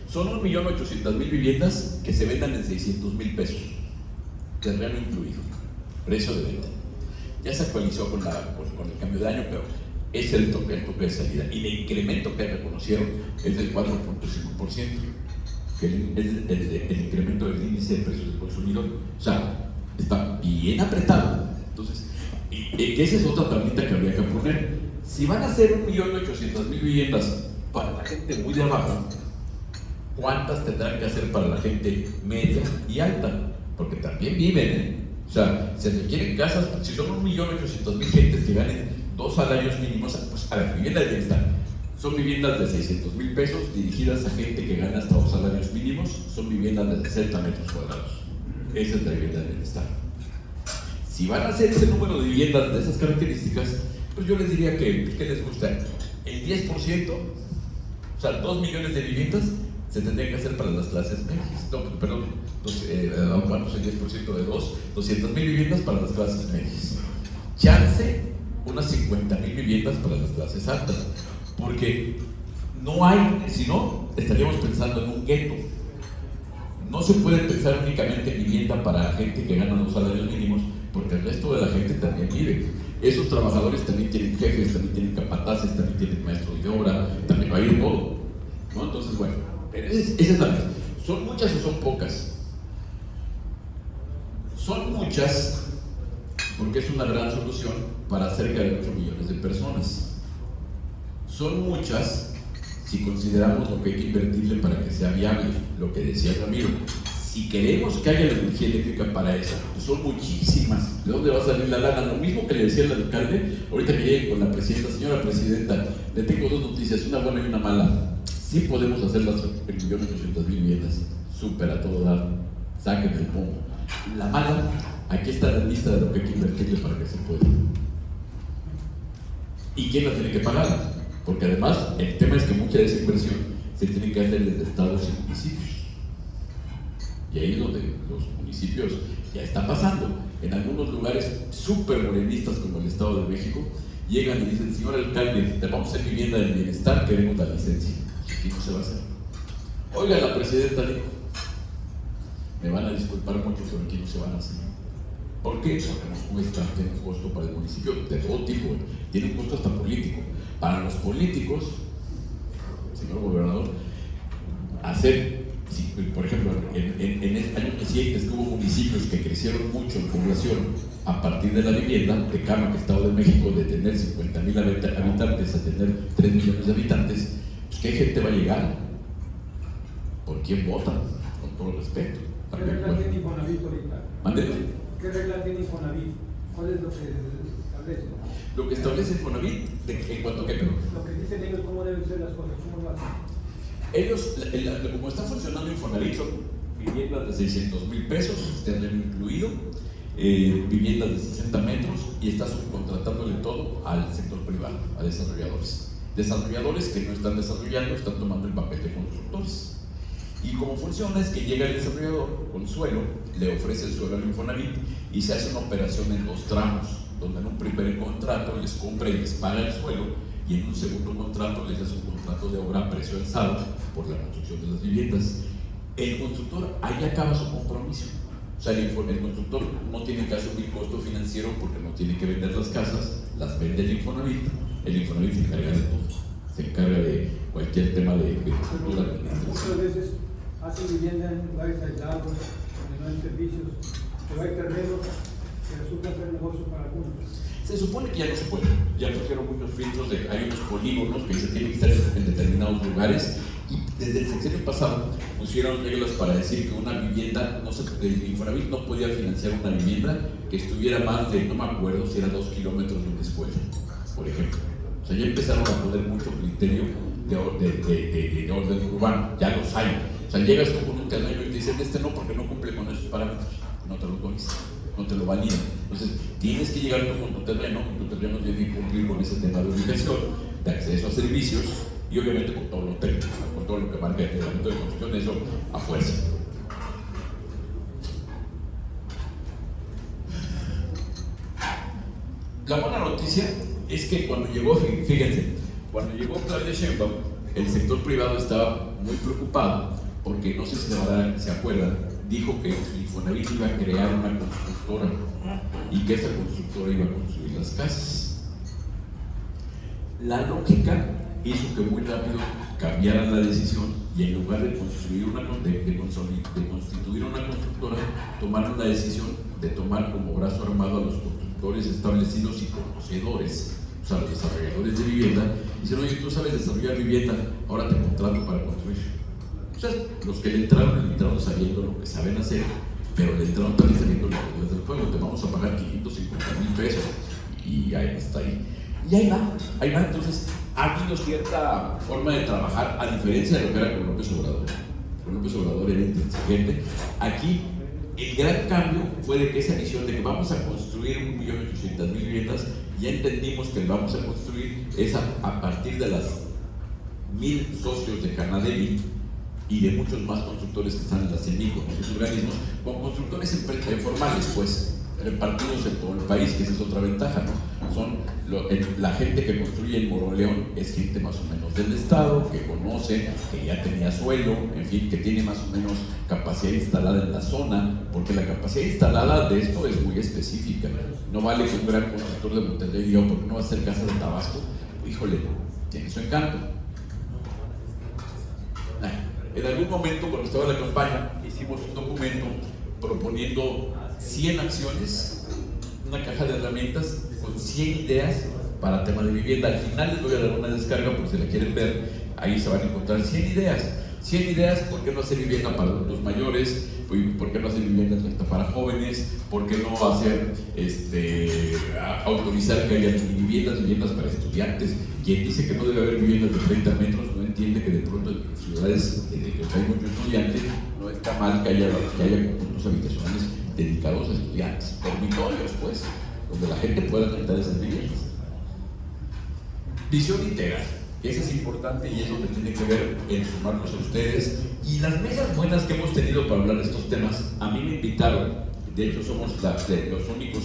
Son 1.800.000 viviendas que se vendan en 600.000 pesos, terreno incluido, precio de venta. Ya se actualizó con el cambio de año, pero es el tope de salida. Y el incremento que reconocieron es del 4.5%, que es el incremento del índice de precios del consumidor. O sea, está bien apretado. Entonces, esa es otra tablita que habría que poner. Si van a hacer 1.800.000 viviendas para la gente muy de abajo, ¿cuántas tendrán que hacer para la gente media y alta? Porque también viven, ¿eh? O sea, se requieren casas. Si son 1.800.000 gentes que ganen 2 salarios mínimos, pues a la vivienda de bienestar son viviendas de 600.000 pesos dirigidas a gente que gana hasta 2 salarios mínimos. Son viviendas de 60 metros cuadrados. Esa es la vivienda de bienestar. Si van a hacer ese número de viviendas de esas características, pues yo les diría que les gusta el 10%, o sea, 2 millones de viviendas se tendrían que hacer para las clases medias. No, perdón, ¿cuánto es el 10% de 2? 200.000 viviendas para las clases medias. Chance, unas 50.000 viviendas para las clases altas. Porque no hay, si no, estaríamos pensando en un gueto. No se puede pensar únicamente en vivienda para gente que gana 2 salarios mínimos, porque el resto de la gente también vive. Esos trabajadores también tienen jefes, también tienen capataces, también tienen maestros de obra, también va a ir todo, ¿no? Entonces, bueno, esa es la verdad. ¿Son muchas o son pocas? Son muchas porque es una gran solución para cerca de 8 millones de personas. Son muchas si consideramos lo que hay que invertirle para que sea viable, lo que decía Ramiro. Si queremos que haya la energía eléctrica para eso, pues son muchísimas. ¿De dónde va a salir la lana? Lo mismo que le decía el alcalde, ahorita que llegue con la presidenta. Señora presidenta, le tengo 2 noticias, una buena y una mala. Sí podemos hacer las 1.800.000 viviendas, súper a todo dar, saquen el pomo. La mala, aquí está la lista de lo que hay que invertirle para que se pueda. ¿Y quién la tiene que pagar? Porque además, el tema es que mucha de esa inversión se tiene que hacer desde estados y municipios. Y ahí es donde los municipios ya están pasando. En algunos lugares súper morenistas como el Estado de México, llegan y dicen: señor alcalde, te vamos a hacer vivienda del bienestar, queremos la licencia. Y aquí no se va a hacer. Oiga, la presidenta dijo: me van a disculpar mucho, pero aquí no se van a hacer. ¿Por qué? Porque nos cuesta, tiene un costo para el municipio de todo tipo, tiene un costo hasta político. Para los políticos, señor gobernador, hacer, por ejemplo, en el año reciente hubo municipios que crecieron mucho en población a partir de la vivienda, de Cama, que Estado de México, de tener 50,000 habitantes a tener 3 millones de habitantes, pues ¿qué gente va a llegar? ¿Por quién votan? Con todo respeto.
¿Qué regla tiene Infonavit ahorita?
¿Mándeme?
¿Qué regla tiene Infonavit? ¿Cuál es lo que establece?
Lo que establece Infonavit, en cuanto a qué, pero
Lo que dicen ellos, ¿cómo deben ser las cosas? ¿Cómo lo hacen?
ellos, como está funcionando Infonavit, son viviendas de 600,000 pesos, terreno incluido, viviendas de 60 metros, y está subcontratándole todo al sector privado, a desarrolladores. Desarrolladores que no están desarrollando, están tomando el papel de constructores. Y como funciona es que llega el desarrollador con suelo, le ofrece el suelo al Infonavit y se hace una operación en 2 tramos, donde en un primer contrato les compra y les paga el suelo, y en un segundo contrato les hace un contrato de obra a precio alzado por la construcción de las viviendas. El constructor ahí acaba su compromiso. O sea, el constructor no tiene que asumir costo financiero porque no tiene que vender las casas, las vende el Infonavit se encarga de todo, se encarga de cualquier tema de estructura.
Muchas veces hacen vivienda en lugares aislados, donde no hay servicios, pero hay terrenos que resultan ser negocio para algunos.
Se supone que ya no se puede, ya pusieron muchos filtros, hay unos polígonos que se tienen que estar en determinados lugares, y desde el sexenio pasado pusieron reglas para decir que una vivienda, el Infonavit no podía financiar una vivienda que estuviera más de, no me acuerdo si era 2 kilómetros de una escuela, por ejemplo. O sea, ya empezaron a poner mucho criterio de orden urbano, ya los hay. O sea, llegas tú con un terreno y te dicen, no, porque no cumple con esos parámetros, no te lo pones, no te lo validan. Entonces, tienes que llegar tú con tu terreno tiene que cumplir con ese tema de ubicación, de acceso a servicios, y obviamente con todo lo técnico, con todo lo que marca el reglamento de construcción, eso a fuerza. La buena noticia es que cuando llegó, fíjense, cuando llegó Claudia Sheinbaum, el sector privado estaba muy preocupado porque, no sé si se acuerdan, dijo que Infonavit iba a crear una constructora y que esa constructora iba a construir las casas. La lógica hizo que muy rápido cambiaran la decisión y en lugar de constituir una constructora, tomaron la decisión de tomar como brazo armado a los constructores establecidos y conocedores, o sea, los desarrolladores de vivienda, y dicen, oye, tú sabes desarrollar vivienda, ahora te contrato para construir. O sea, los que le entraron sabiendo lo que saben hacer, pero le entraron también sabiendo las reglas del juego. Te vamos a pagar 550,000 pesos y ahí está ahí. Y ahí va. Entonces, ha habido cierta forma de trabajar, a diferencia de lo que era con López Obrador. Con López Obrador era intransigente. Aquí, el gran cambio fue de que esa visión de que vamos a construir 1,800,000 viviendas, ya entendimos que vamos a construir esa a partir de las 1,000 socios de Canadevi y de muchos más constructores que están en la CENIC, con otros organismos, con constructores informales, pues, repartidos en todo el país, que esa es otra ventaja, ¿no? La gente que construye en Moroleón es gente más o menos del Estado, que conoce, que ya tenía suelo, en fin, que tiene más o menos capacidad instalada en la zona, porque la capacidad instalada de esto es muy específica. No vale que un gran constructor de Monterrey diga, ¿por qué no va a hacer casa de Tabasco? Híjole, tiene su encanto. En algún momento, cuando estaba en la campaña, hicimos un documento proponiendo 100 acciones, una caja de herramientas con 100 ideas para tema de vivienda. Al final les voy a dar una descarga por si la quieren ver, ahí se van a encontrar 100 ideas. 100 ideas, ¿por qué no hacer vivienda para adultos mayores? ¿Por qué no hacer vivienda para jóvenes? ¿Por qué no hacer, autorizar que haya viviendas para estudiantes? Quien dice que no debe haber viviendas de 30 metros no entiende que de pronto en ciudades donde hay muchos estudiantes no está mal que haya conjuntos habitacionales dedicados a estudiantes, dormitorios, pues, donde la gente pueda rentar esas viviendas. Visión integral, que eso es importante y es donde tiene que ver el sumarnos a ustedes. Y las mesas buenas que hemos tenido para hablar de estos temas, a mí me invitaron, de hecho somos los únicos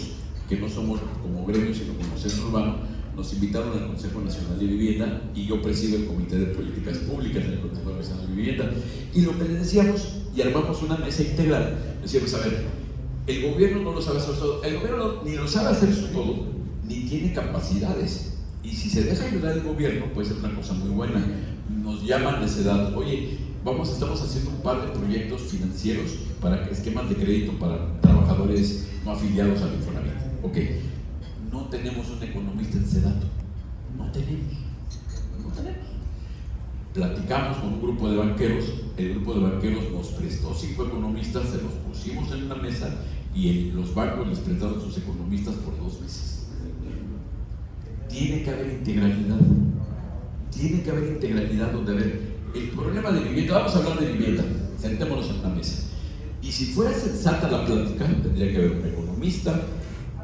que no somos como gremio, sino como centro urbano. Nos invitaron al Consejo Nacional de Vivienda y yo presido el Comité de Políticas Públicas del Consejo Nacional de Vivienda. Y lo que les decíamos, y armamos una mesa integral, decíamos, a ver, El gobierno no lo sabe hacer todo. El gobierno ni lo sabe hacer todo, ni tiene capacidades. Y si se deja ayudar el gobierno, puede ser una cosa muy buena. Nos llaman de esa edad, oye, estamos haciendo un par de proyectos financieros para esquemas de crédito para trabajadores no afiliados al Infonavit. Ok, no tenemos un economista en Sedato. No tenemos. Platicamos con un grupo de banqueros, el grupo de banqueros nos prestó 5 economistas, se los pusimos en una mesa y los bancos les prestaron sus economistas por 2 meses. Tiene que haber integralidad. Tiene que haber integralidad donde el problema de vivienda, vamos a hablar de vivienda, sentémonos en una mesa. Y si fuera sensata la plática, tendría que haber un economista,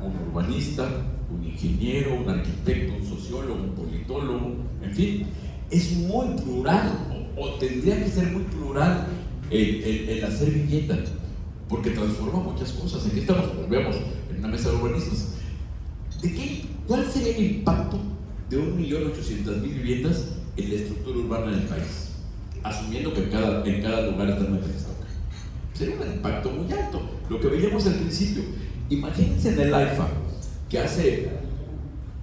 un urbanista, un ingeniero, un arquitecto, un sociólogo, un politólogo, en fin. Es muy plural, o tendría que ser muy plural el hacer vivienda, porque transforma muchas cosas. Aquí estamos, volvemos, en una mesa de urbanistas. ¿Cuál sería el impacto de 1.800.000 viviendas en la estructura urbana del país? Asumiendo que en cada lugar está una casa. Sería un impacto muy alto. Lo que veíamos al principio, imagínense en el AIFA, que hace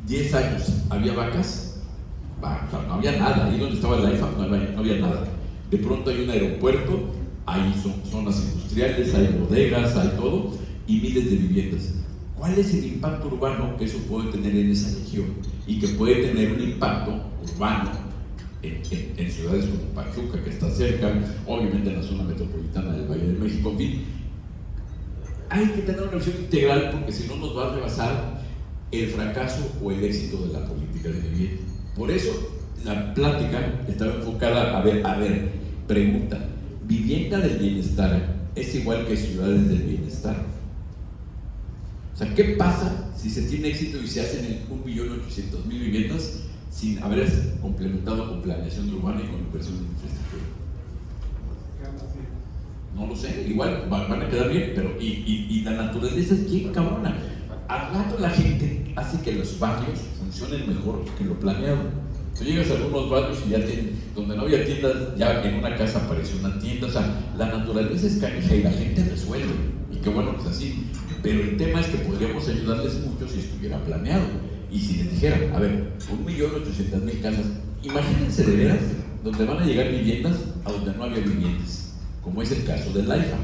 10 años había vacas. No había nada, ahí donde estaba el AIFA no había nada. De pronto hay un aeropuerto, hay zonas industriales, hay bodegas, hay todo, y miles de viviendas. ¿Cuál es el impacto urbano que eso puede tener en esa región? Y que puede tener un impacto urbano en ciudades como Pachuca, que está cerca, obviamente en la zona metropolitana del Valle de México, en fin. Hay que tener una visión integral, porque si no nos va a rebasar el fracaso o el éxito de la política de vivienda. Por eso la plática estaba enfocada a ver, pregunta, ¿vivienda del bienestar es igual que ciudades del bienestar? O sea, ¿qué pasa si se tiene éxito y se hacen 1.800.000 viviendas sin haber complementado con planeación urbana y con inversión en infraestructura? No lo sé, igual van a quedar bien, pero y la naturaleza es bien cabrona. Al rato la gente hace que los barrios funcionen mejor que lo planeado. Tú llegas a algunos barrios y ya tienen, donde no había tiendas, ya en una casa apareció una tienda. O sea, la naturaleza es canija y la gente resuelve. Y qué bueno que es así. Pero el tema es que podríamos ayudarles mucho si estuviera planeado. Y si les dijera, a ver, 1.800.000 casas, imagínense de veras donde van a llegar viviendas a donde no había viviendas, como es el caso del AIFA.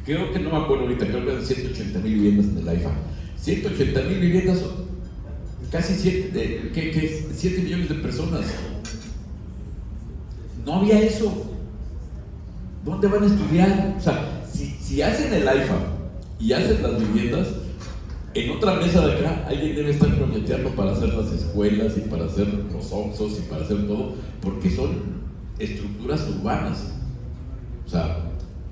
Creo que no me acuerdo ahorita, creo que eran 180.000 viviendas en el AIFA. 180.000 viviendas son casi 7 millones de personas. No había eso. ¿Dónde van a estudiar? O sea, si hacen el AIFA y hacen las viviendas, en otra mesa de acá alguien debe estar proyectando para hacer las escuelas y para hacer los OXXOs y para hacer todo, porque son estructuras urbanas. O sea,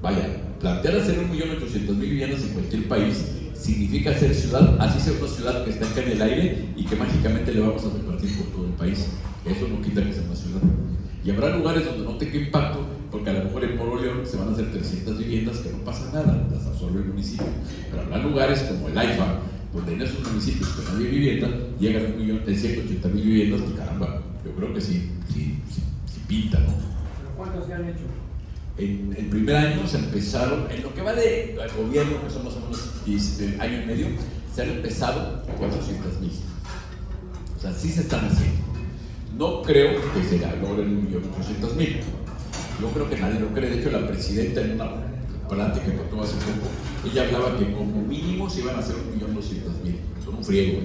vaya, plantear hacer 1.800.000 viviendas en cualquier país significa hacer ciudad, así sea una ciudad que está acá en el aire y que mágicamente le vamos a repartir por todo el país. Eso no quita que sea una ciudad. Y habrá lugares donde no tenga impacto, porque a lo mejor en Moroleón se van a hacer 300 viviendas que no pasa nada, las absorbe el municipio. Pero habrá lugares como el AIFA, donde en esos municipios que no hay vivienda, llegan 1.180.000 viviendas, y caramba, yo creo que sí pinta, ¿no?
¿Pero cuántos se han hecho?
En el primer año se empezaron, en lo que va de gobierno, que son más o menos año y medio, se han empezado 400.000. O sea, sí se están haciendo. No creo que se logren 1.800.000. Yo creo que nadie lo cree. De hecho, la presidenta en una plática que tuvo hace poco, ella hablaba que como mínimo se iban a hacer 1.200.000. Son un friego.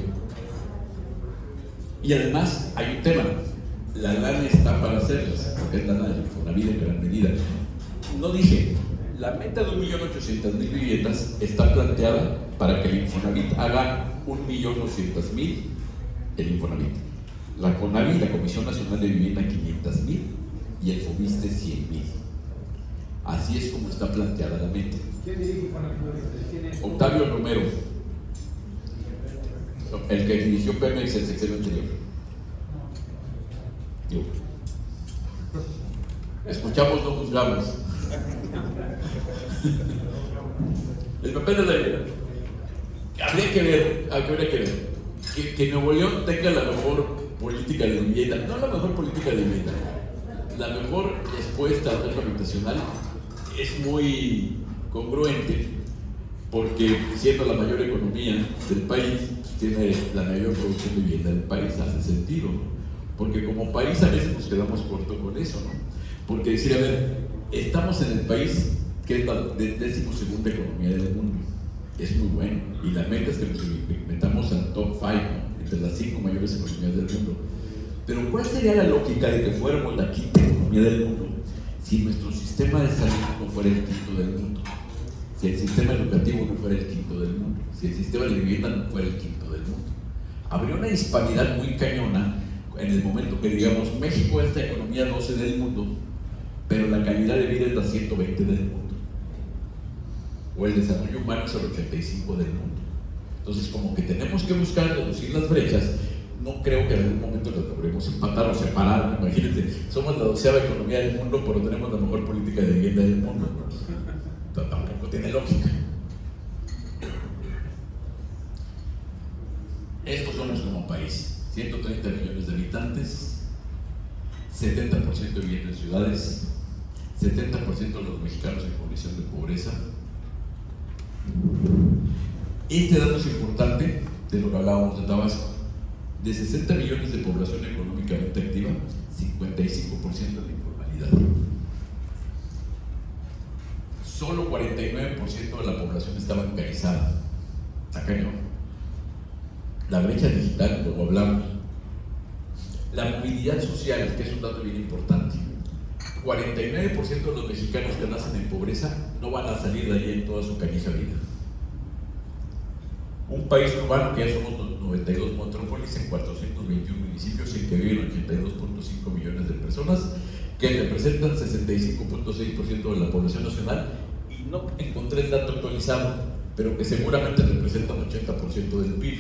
Y además hay un tema. La lana está para hacerlas, porque es lana del Infonavit en gran medida. No dije, la meta de 1.800.000 viviendas está planteada para que el Infonavit haga 1.200.000 el Infonavit. La CONAVI, la Comisión Nacional de Vivienda, 500.000 y el FOBISTE 100.000. Así es como está planteada la meta.
¿Quién dirige CONAVI?
Octavio Romero, el que dirigió Pemex el sexenio anterior. Escuchamos, no juzgamos. El papel de la vida. Habría que ver que Nuevo León tenga la mejor política de vivienda, no la mejor política de vivienda, la mejor respuesta a la habitacional es muy congruente porque siendo la mayor economía del país, tiene la mayor producción de vivienda del país, hace sentido, ¿no? Porque como país a veces nos quedamos cortos con eso, ¿no? Porque decir, a ver, estamos en el país que es la 12ª economía del mundo, es muy bueno, y la meta es que nos metamos al top 5, ¿no? Entre las 5 mayores economías del mundo. Pero ¿cuál sería la lógica de que fuéramos la 5ª economía del mundo si nuestro sistema de salud no fuera el 5º del mundo? Si el sistema educativo no fuera el 5º del mundo, si el sistema de vivienda no fuera el 5º del mundo. Habría una disparidad muy cañona en el momento que digamos México es la economía 12 del mundo, pero la calidad de vida es la 120 del mundo, o el desarrollo humano es el 85 del mundo. Entonces, como que tenemos que buscar reducir las brechas. No creo que en algún momento las logremos empatar o separar. Imagínense, somos la 12ª economía del mundo, pero tenemos la mejor política de vivienda del mundo. Tampoco tiene lógica. Estos somos como país: 130 millones de habitantes, 70% viviendo en ciudades, 70% de los mexicanos en condición de pobreza. Este dato es importante, de lo que hablábamos de Tabasco. De 60 millones de población económicamente activa, 55% de informalidad. Solo 49% de la población está bancarizada. Está cañón. La brecha digital, luego hablamos. La movilidad social, que es un dato bien importante. 49% de los mexicanos que nacen en pobreza no van a salir de ahí en toda su canija vida. Un país urbano que ya somos 92 metrópolis en 421 municipios en que viven 82.5 millones de personas, que representan 65.6% de la población nacional, y no encontré el dato actualizado, pero que seguramente representan 80% del PIB.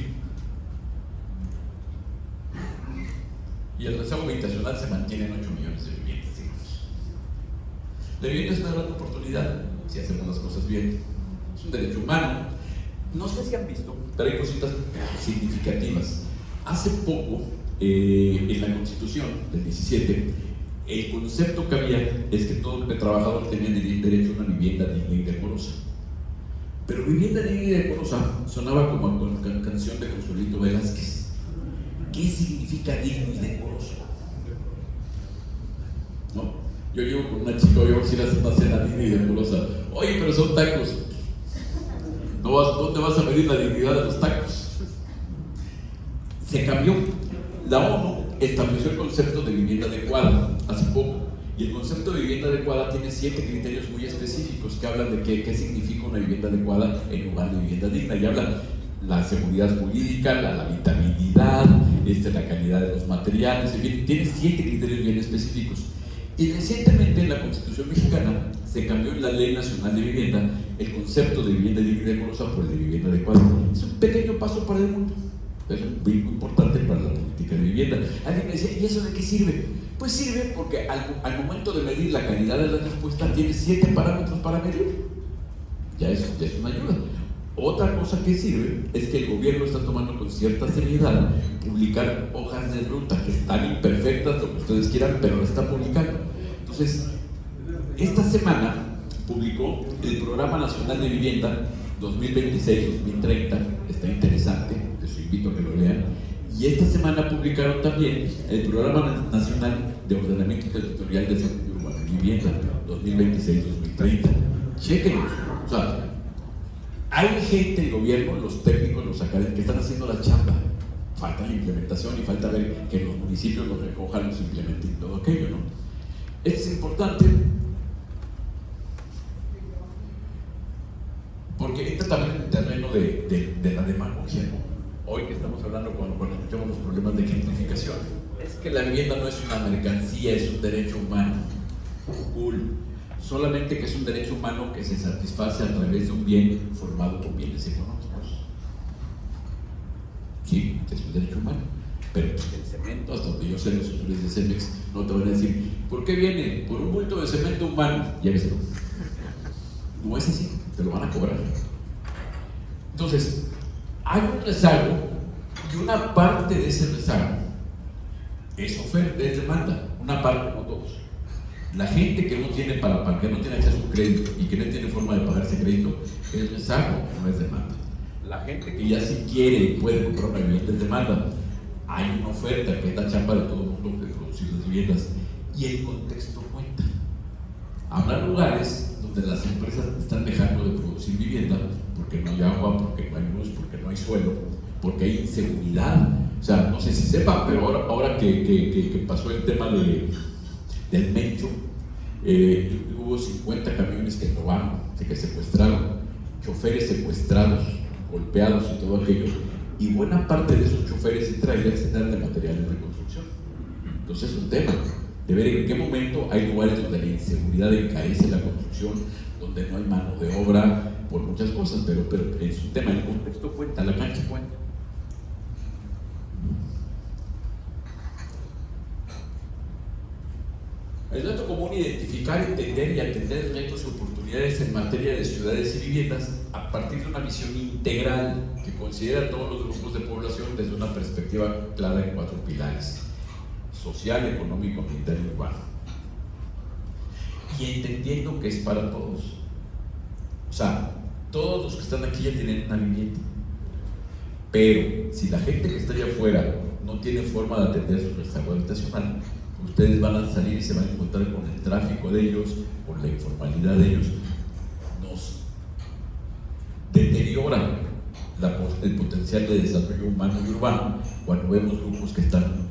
Y el rezago habitacional se mantiene en 8 millones de viviendas, digamos. La vivienda es una gran oportunidad si hacemos las cosas bien. Es un derecho humano. No sé si han visto, pero hay cositas significativas. Hace poco, en la Constitución del 17, el concepto que había es que todo el trabajador tenía derecho a una vivienda digna y decorosa. Pero vivienda digna y decorosa sonaba como con canción de Consuelito Velázquez. ¿Qué significa digno y decoroso? ¿No? Yo llego con una chica, voy a decir hacer una cena digna y decorosa. Oye, pero son tacos. ¿Dónde vas a medir la dignidad de los tacos? Se cambió. La ONU estableció el concepto de vivienda adecuada hace poco, y el concepto de vivienda adecuada tiene 7 criterios muy específicos que hablan de qué significa una vivienda adecuada en lugar de vivienda digna, y hablan la seguridad jurídica, la habitabilidad, la calidad de los materiales, en fin, tiene 7 criterios bien específicos. Y recientemente en la Constitución mexicana se cambió en la Ley Nacional de Vivienda el concepto de vivienda digna y decorosa por el de vivienda adecuada. Es un pequeño paso para el mundo, es muy importante para la política de vivienda. Alguien me decía, ¿y eso de qué sirve? Pues sirve porque al momento de medir la calidad de la respuesta tiene 7 parámetros para medir. Ya es una ayuda. Otra cosa que sirve es que el gobierno está tomando con cierta seriedad publicar hojas de ruta que están imperfectas, lo que ustedes quieran, pero lo está publicando. Entonces, esta semana publicó el Programa Nacional de Vivienda 2026-2030, está interesante, les invito a que lo lean. Y esta semana publicaron también el Programa Nacional de Ordenamiento Territorial de Desarrollo Urbano y Vivienda 2026-2030. Chequenlos. O sea, hay gente del gobierno, los técnicos, los académicos, que están haciendo la chamba. Falta la implementación y falta ver que los municipios los recojan, los implementen y todo aquello, ¿no? Esto es importante porque entra también en el terreno de la demagogia, ¿no? Hoy que estamos hablando cuando escuchamos los problemas de gentrificación, es que la vivienda no es una mercancía, es un derecho humano. Cool. Solamente que es un derecho humano que se satisface a través de un bien formado por bienes económicos. Sí, es un derecho humano. Pero el cemento, hasta donde yo sé, los señores de Cemex no te van a decir, ¿por qué viene? Por un bulto de cemento humano. Lléveselo. No es así, te lo van a cobrar. Entonces, hay un rezago y una parte de ese rezago es oferta, es demanda. Una parte, no todos. La gente que no tiene que no tiene acceso a un crédito y que no tiene forma de pagar ese crédito es rezago, no es demanda. La gente que ya sí quiere y puede comprar una vivienda es demanda. Hay una oferta que es la chamba de todo el mundo de producir las viviendas y el contexto cuenta. Habrá lugares donde las empresas están dejando de producir vivienda porque no hay agua, porque no hay luz, porque no hay suelo, porque hay inseguridad. O sea, no sé si sepan, pero ahora que pasó el tema del Mencho, hubo 50 camiones que robaron, que secuestraron, choferes secuestrados, golpeados y todo aquello, y buena parte de esos choferes y trailers eran de materiales de construcción. Entonces es un tema de ver en qué momento hay lugares donde la inseguridad encarece la construcción, donde no hay mano de obra, por muchas cosas, pero es un tema, el contexto cuenta, la cancha cuenta. El reto común: identificar, entender y atender retos y oportunidades en materia de ciudades y viviendas a partir de una visión integral que considera a todos los grupos de población desde una perspectiva clara en 4 pilares: social, económico, ambiental y urbano. Y entendiendo que es para todos. O sea, todos los que están aquí ya tienen una vivienda. Pero si la gente que está allá afuera no tiene forma de atender su rezago habitacional, ustedes van a salir y se van a encontrar con el tráfico de ellos, con la informalidad de ellos. Nos deteriora el potencial de desarrollo humano y urbano cuando vemos grupos que están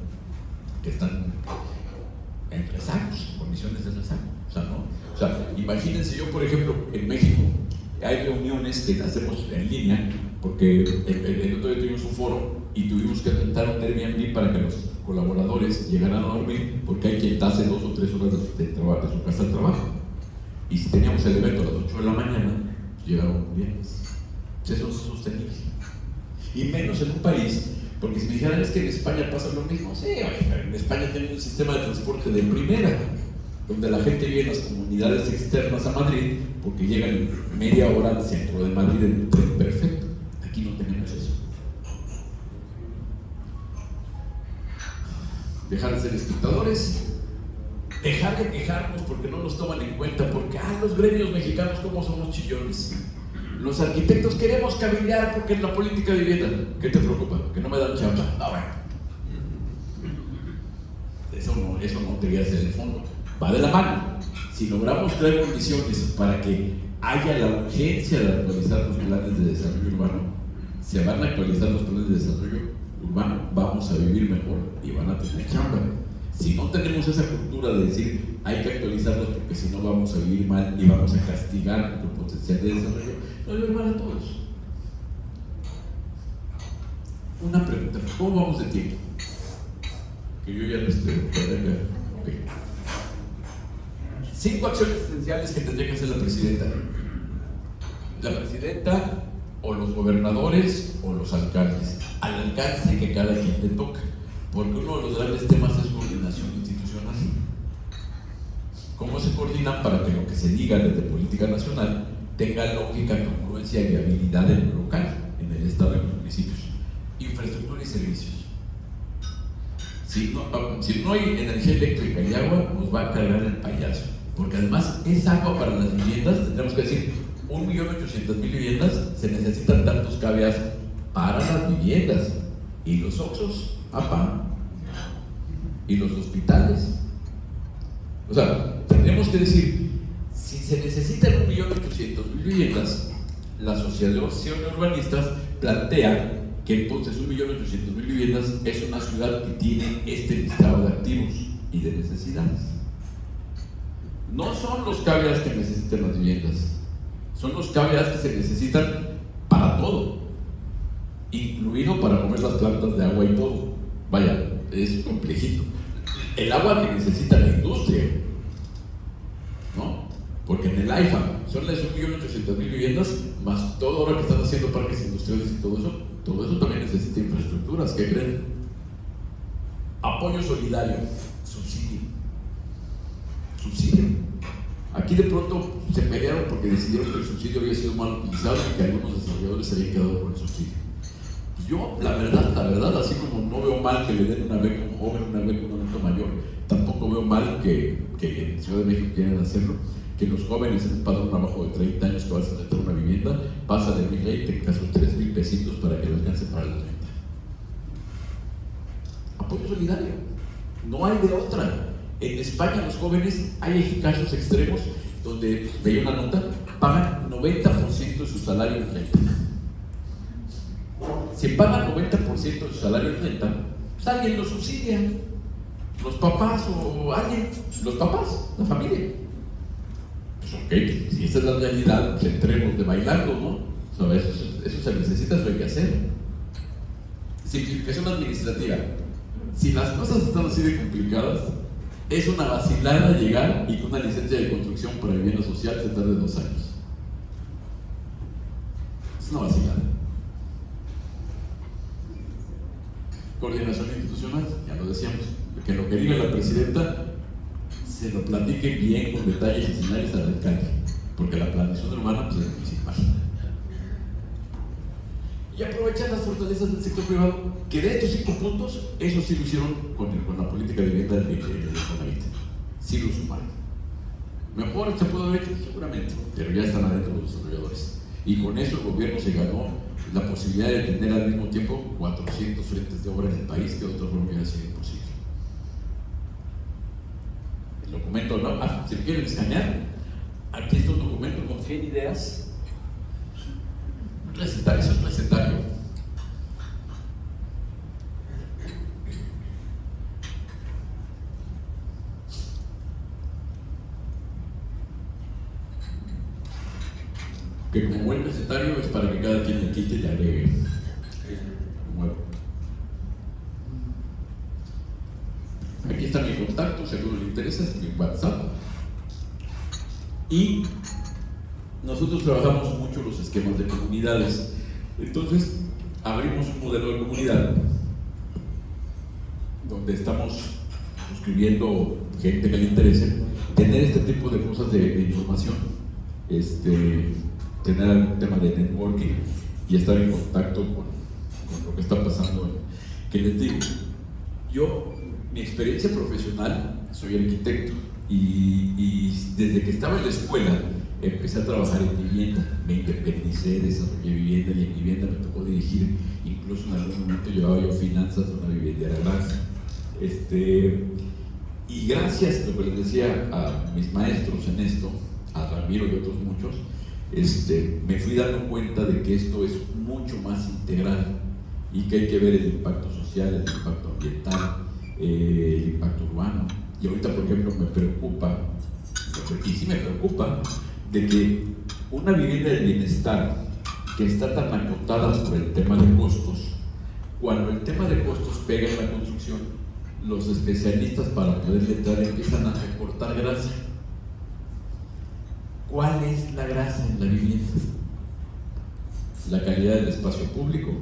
en rezagos, en condiciones de rezago. O sea, imagínense, yo por ejemplo, en México hay reuniones que hacemos en línea, porque el otro día tuvimos un foro y tuvimos que rentar un Airbnb para que los colaboradores llegaran a dormir, porque hay quien hace 2 o 3 horas de su casa al trabajo. Y si teníamos el evento a las 8 de la mañana, pues llegaron viernes. Eso es sostenible. Y menos en un país, porque si me dijeran es que en España pasa lo mismo, sí, en España tenemos un sistema de transporte de primera, donde la gente vive en las comunidades externas a Madrid, porque llegan media hora al centro de Madrid en un tren perfecto. Aquí no tenemos eso. Dejar de ser espectadores, dejar de quejarnos porque no nos toman en cuenta, porque los gremios mexicanos como somos chillones. Los arquitectos queremos cabildear porque en la política de vivienda, ¿qué te preocupa? Que no me dan chamba. Bueno, eso no debería ser el fondo. Va de la mano. Si logramos crear condiciones para que haya la urgencia de actualizar los planes de desarrollo urbano, se van a actualizar los planes de desarrollo urbano, vamos a vivir mejor y van a tener chamba. Si no tenemos esa cultura de decir hay que actualizarlos porque si no vamos a vivir mal y vamos a castigar nuestro potencial de desarrollo, nos va a ir mal a todos. Una pregunta: ¿cómo vamos de tiempo? Que yo ya no estoy. Okay. 5 acciones esenciales que tendría que hacer la presidenta. La presidenta, o los gobernadores, o los alcaldes, al alcance que cada quien le toca, porque uno de los grandes temas es coordinación institucional. ¿Cómo se coordinan para que lo que se diga desde política nacional tenga lógica, congruencia y viabilidad en lo local, en el estado y en los municipios? Infraestructura y servicios. Si no hay energía eléctrica y agua, nos va a cargar el payaso, porque además es agua para las viviendas. Tendremos que decir 1.800.000 viviendas, se necesitan tantos cables para las viviendas, y los oxxos, y los hospitales. O sea, tendremos que decir, si se necesitan 1.800.000 viviendas, la Asociación de Urbanistas plantea que entonces 1.800.000 viviendas es una ciudad que tiene este listado de activos y de necesidades. No son los cables que necesitan las viviendas, son los cables que se necesitan para todo, incluido para mover las plantas de agua y todo. Vaya, es complejito. El agua que necesita la industria, ¿no? Porque en el AIFA son las 1.800.000 viviendas, más todo ahora que están haciendo parques industriales y todo eso también necesita infraestructuras. ¿Qué creen? Apoyo solidario, subsidio. Aquí de pronto se pelearon porque decidieron que el subsidio había sido mal utilizado y que algunos desarrolladores se habían quedado con el subsidio. Pues yo, la verdad, así como no veo mal que le den una beca a un joven, una beca a un adulto mayor, tampoco veo mal que en Ciudad de México quieran hacerlo, que los jóvenes en un padrón abajo de 30 años que vas a rentar una vivienda, pasa de 1,020 casos 3,000 pesitos para que le alcance para la renta. Apoyo solidario, no hay de otra. En España los jóvenes, hay casos extremos donde, veía una nota, pagan 90% de su salario en renta. Si pagan 90% de su salario en renta, pues alguien lo subsidia, los papás o alguien, los papás, la familia. Pues ok, si esa es la realidad, pues entremos de bailando, ¿no? O sea, eso se necesita, eso hay que hacer. Simplificación administrativa. Si las cosas están así de complicadas, es una vacilada llegar y con una licencia de construcción para vivienda social se tarde 2 años. Es una vacilada. Coordinación institucional, ya lo decíamos, que lo que diga la presidenta se lo platique bien con detalles y señales al alcalde, porque la planeación urbana pues, es lo principal. Y aprovechar las fortalezas del sector privado, que de estos 5 puntos, eso sí lo hicieron con la política de vivienda del Infonavit. Sí lo sumaron. Mejor se pudo haber hecho, seguramente, pero ya están adentro los desarrolladores. Y con eso el gobierno se ganó la posibilidad de tener al mismo tiempo 400 frentes de obra en el país, que de otra forma hubiera sido imposible. El documento, no, si me quieren escanear, aquí está un documento con 100 ideas. Es un recetario. Que como buen recetario es para que cada quien le quite y le agregue nuevo. Aquí está mi contacto, si a alguno le interesa, es mi WhatsApp. Y nosotros trabajamos mucho los esquemas de comunidades. Entonces, abrimos un modelo de comunidad donde estamos suscribiendo gente que le interese, tener este tipo de cosas de información, tener algún tema de networking y estar en contacto con lo que está pasando. Que les digo, yo, mi experiencia profesional, soy arquitecto y desde que estaba en la escuela empecé a trabajar en vivienda, me independicé, desarrollé vivienda y en vivienda me tocó dirigir, incluso en algún momento llevaba yo finanzas de una vivienda grande. Y gracias a lo que les decía a mis maestros en esto, a Ramiro y otros muchos, me fui dando cuenta de que esto es mucho más integral y que hay que ver el impacto social, el impacto ambiental, el impacto urbano. Y ahorita, por ejemplo, me preocupa de que una vivienda de bienestar que está tan acotada por el tema de costos, cuando el tema de costos pega en la construcción, los especialistas para poder entrar empiezan a recortar grasa. ¿Cuál es la grasa en la vivienda? La calidad del espacio público,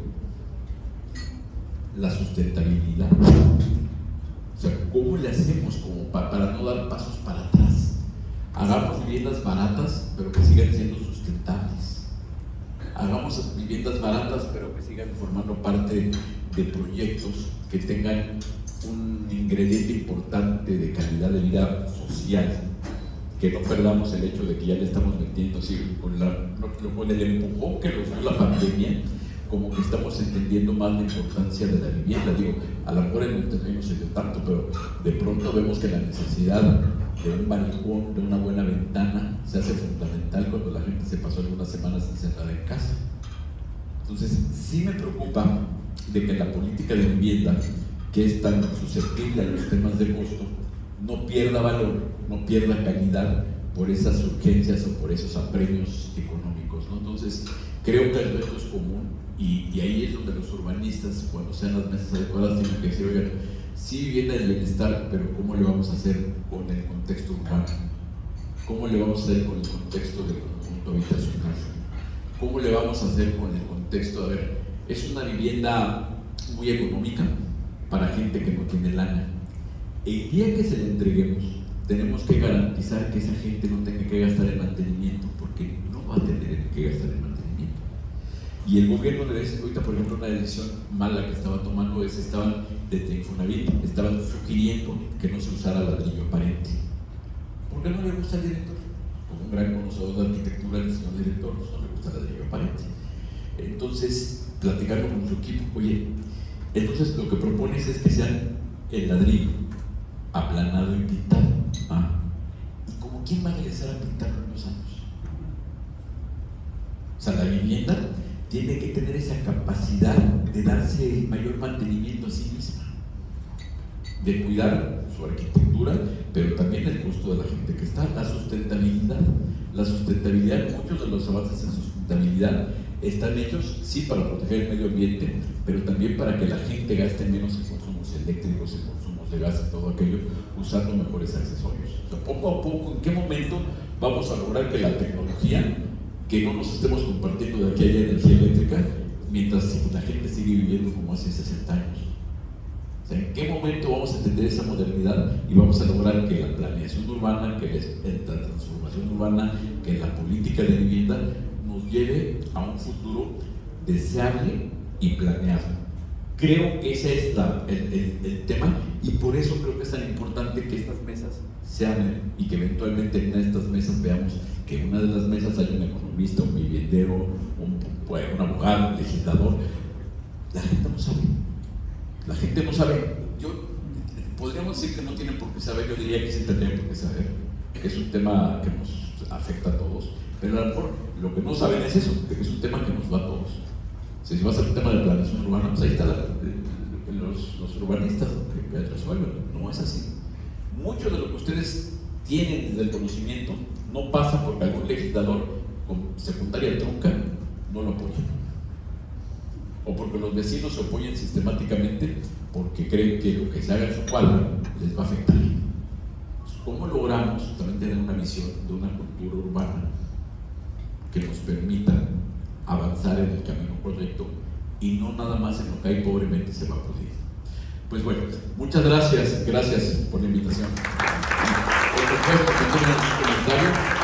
la sustentabilidad. O sea, ¿cómo le hacemos como para no dar pasos para atrás? Hagamos viviendas baratas, pero que sigan siendo sustentables. Hagamos viviendas baratas, pero que sigan formando parte de proyectos que tengan un ingrediente importante de calidad de vida social. Que no perdamos el hecho de que ya le estamos metiendo así con el empujón que nos dio la pandemia, como que estamos entendiendo más la importancia de la vivienda. Digo, a lo mejor en el terreno no se dio tanto, pero de pronto vemos que la necesidad de un balcón, de una buena ventana, se hace fundamental cuando la gente se pasó algunas semanas encerrada en casa. Entonces, sí me preocupa de que la política de vivienda, que es tan susceptible a los temas de costo, no pierda valor, no pierda calidad por esas urgencias o por esos apremios económicos, ¿no? Entonces, creo que el reto es común y ahí es donde los urbanistas, cuando sean las mesas adecuadas, tienen que decir, oigan, sí vivienda del bienestar, pero ¿cómo le vamos a hacer con el contexto urbano? ¿Cómo le vamos a hacer con el contexto del conjunto habitacional? ¿Cómo le vamos a hacer con el contexto? A ver, es una vivienda muy económica para gente que no tiene lana. El día que se le entreguemos, tenemos que garantizar que esa gente no tenga que gastar en mantenimiento, porque no va a tener que gastar en mantenimiento. Y el gobierno de vez, ahorita por ejemplo una decisión mala que estaba tomando es, estaban desde Infonavit, estaban sugiriendo que no se usara ladrillo aparente. ¿Por qué no le gusta al director? Como un gran conocedor de arquitectura, el señor director, pues no le gusta el ladrillo aparente. Entonces, platicando con su equipo, oye, entonces lo que propones es que sean el ladrillo aplanado y pintado. ¿Y como quién va a regresar a pintarlo en 2 años? O sea, la vivienda tiene que tener esa capacidad de darse mayor mantenimiento a sí misma, de cuidar su arquitectura, pero también el costo de la gente que está, la sustentabilidad. La sustentabilidad, muchos de los avances en sustentabilidad están hechos, sí, para proteger el medio ambiente, pero también para que la gente gaste menos en consumos eléctricos, en consumos de gas y todo aquello, usando mejores accesorios. O sea, poco a poco, ¿en qué momento vamos a lograr que la tecnología, que no nos estemos compartiendo de que haya energía eléctrica, mientras la gente sigue viviendo como hace 60 años? O sea, ¿en qué momento vamos a entender esa modernidad y vamos a lograr que la planeación urbana, que la transformación urbana, que la política de vivienda nos lleve a un futuro deseable y planeado? Creo que ese es el tema, y por eso creo que es tan importante que estas mesas se hablen y que eventualmente en estas mesas veamos que en una de las mesas hay un economista, un viviendero, un abogado, un legislador. La gente no sabe. La gente no sabe. Podríamos decir que no tienen por qué saber, yo diría que sí tendrían por qué saber, que es un tema que nos afecta a todos, pero a lo mejor lo que no saben es eso, que es un tema que nos va a todos. Si va a ser un tema de planeación urbana, pues ahí están los urbanistas que resuelven. No es así. Mucho de lo que ustedes tienen desde el conocimiento no pasa porque algún legislador con secundaria trunca no lo apoya, o porque los vecinos se oponen sistemáticamente porque creen que lo que se haga en su cuadra les va a afectar. ¿Cómo logramos también tener una visión de una cultura urbana que nos permita avanzar en el camino correcto y no nada más en lo que hay pobremente se va a poder? Pues bueno, muchas gracias por la invitación. Por supuesto, si tienen algún comentario.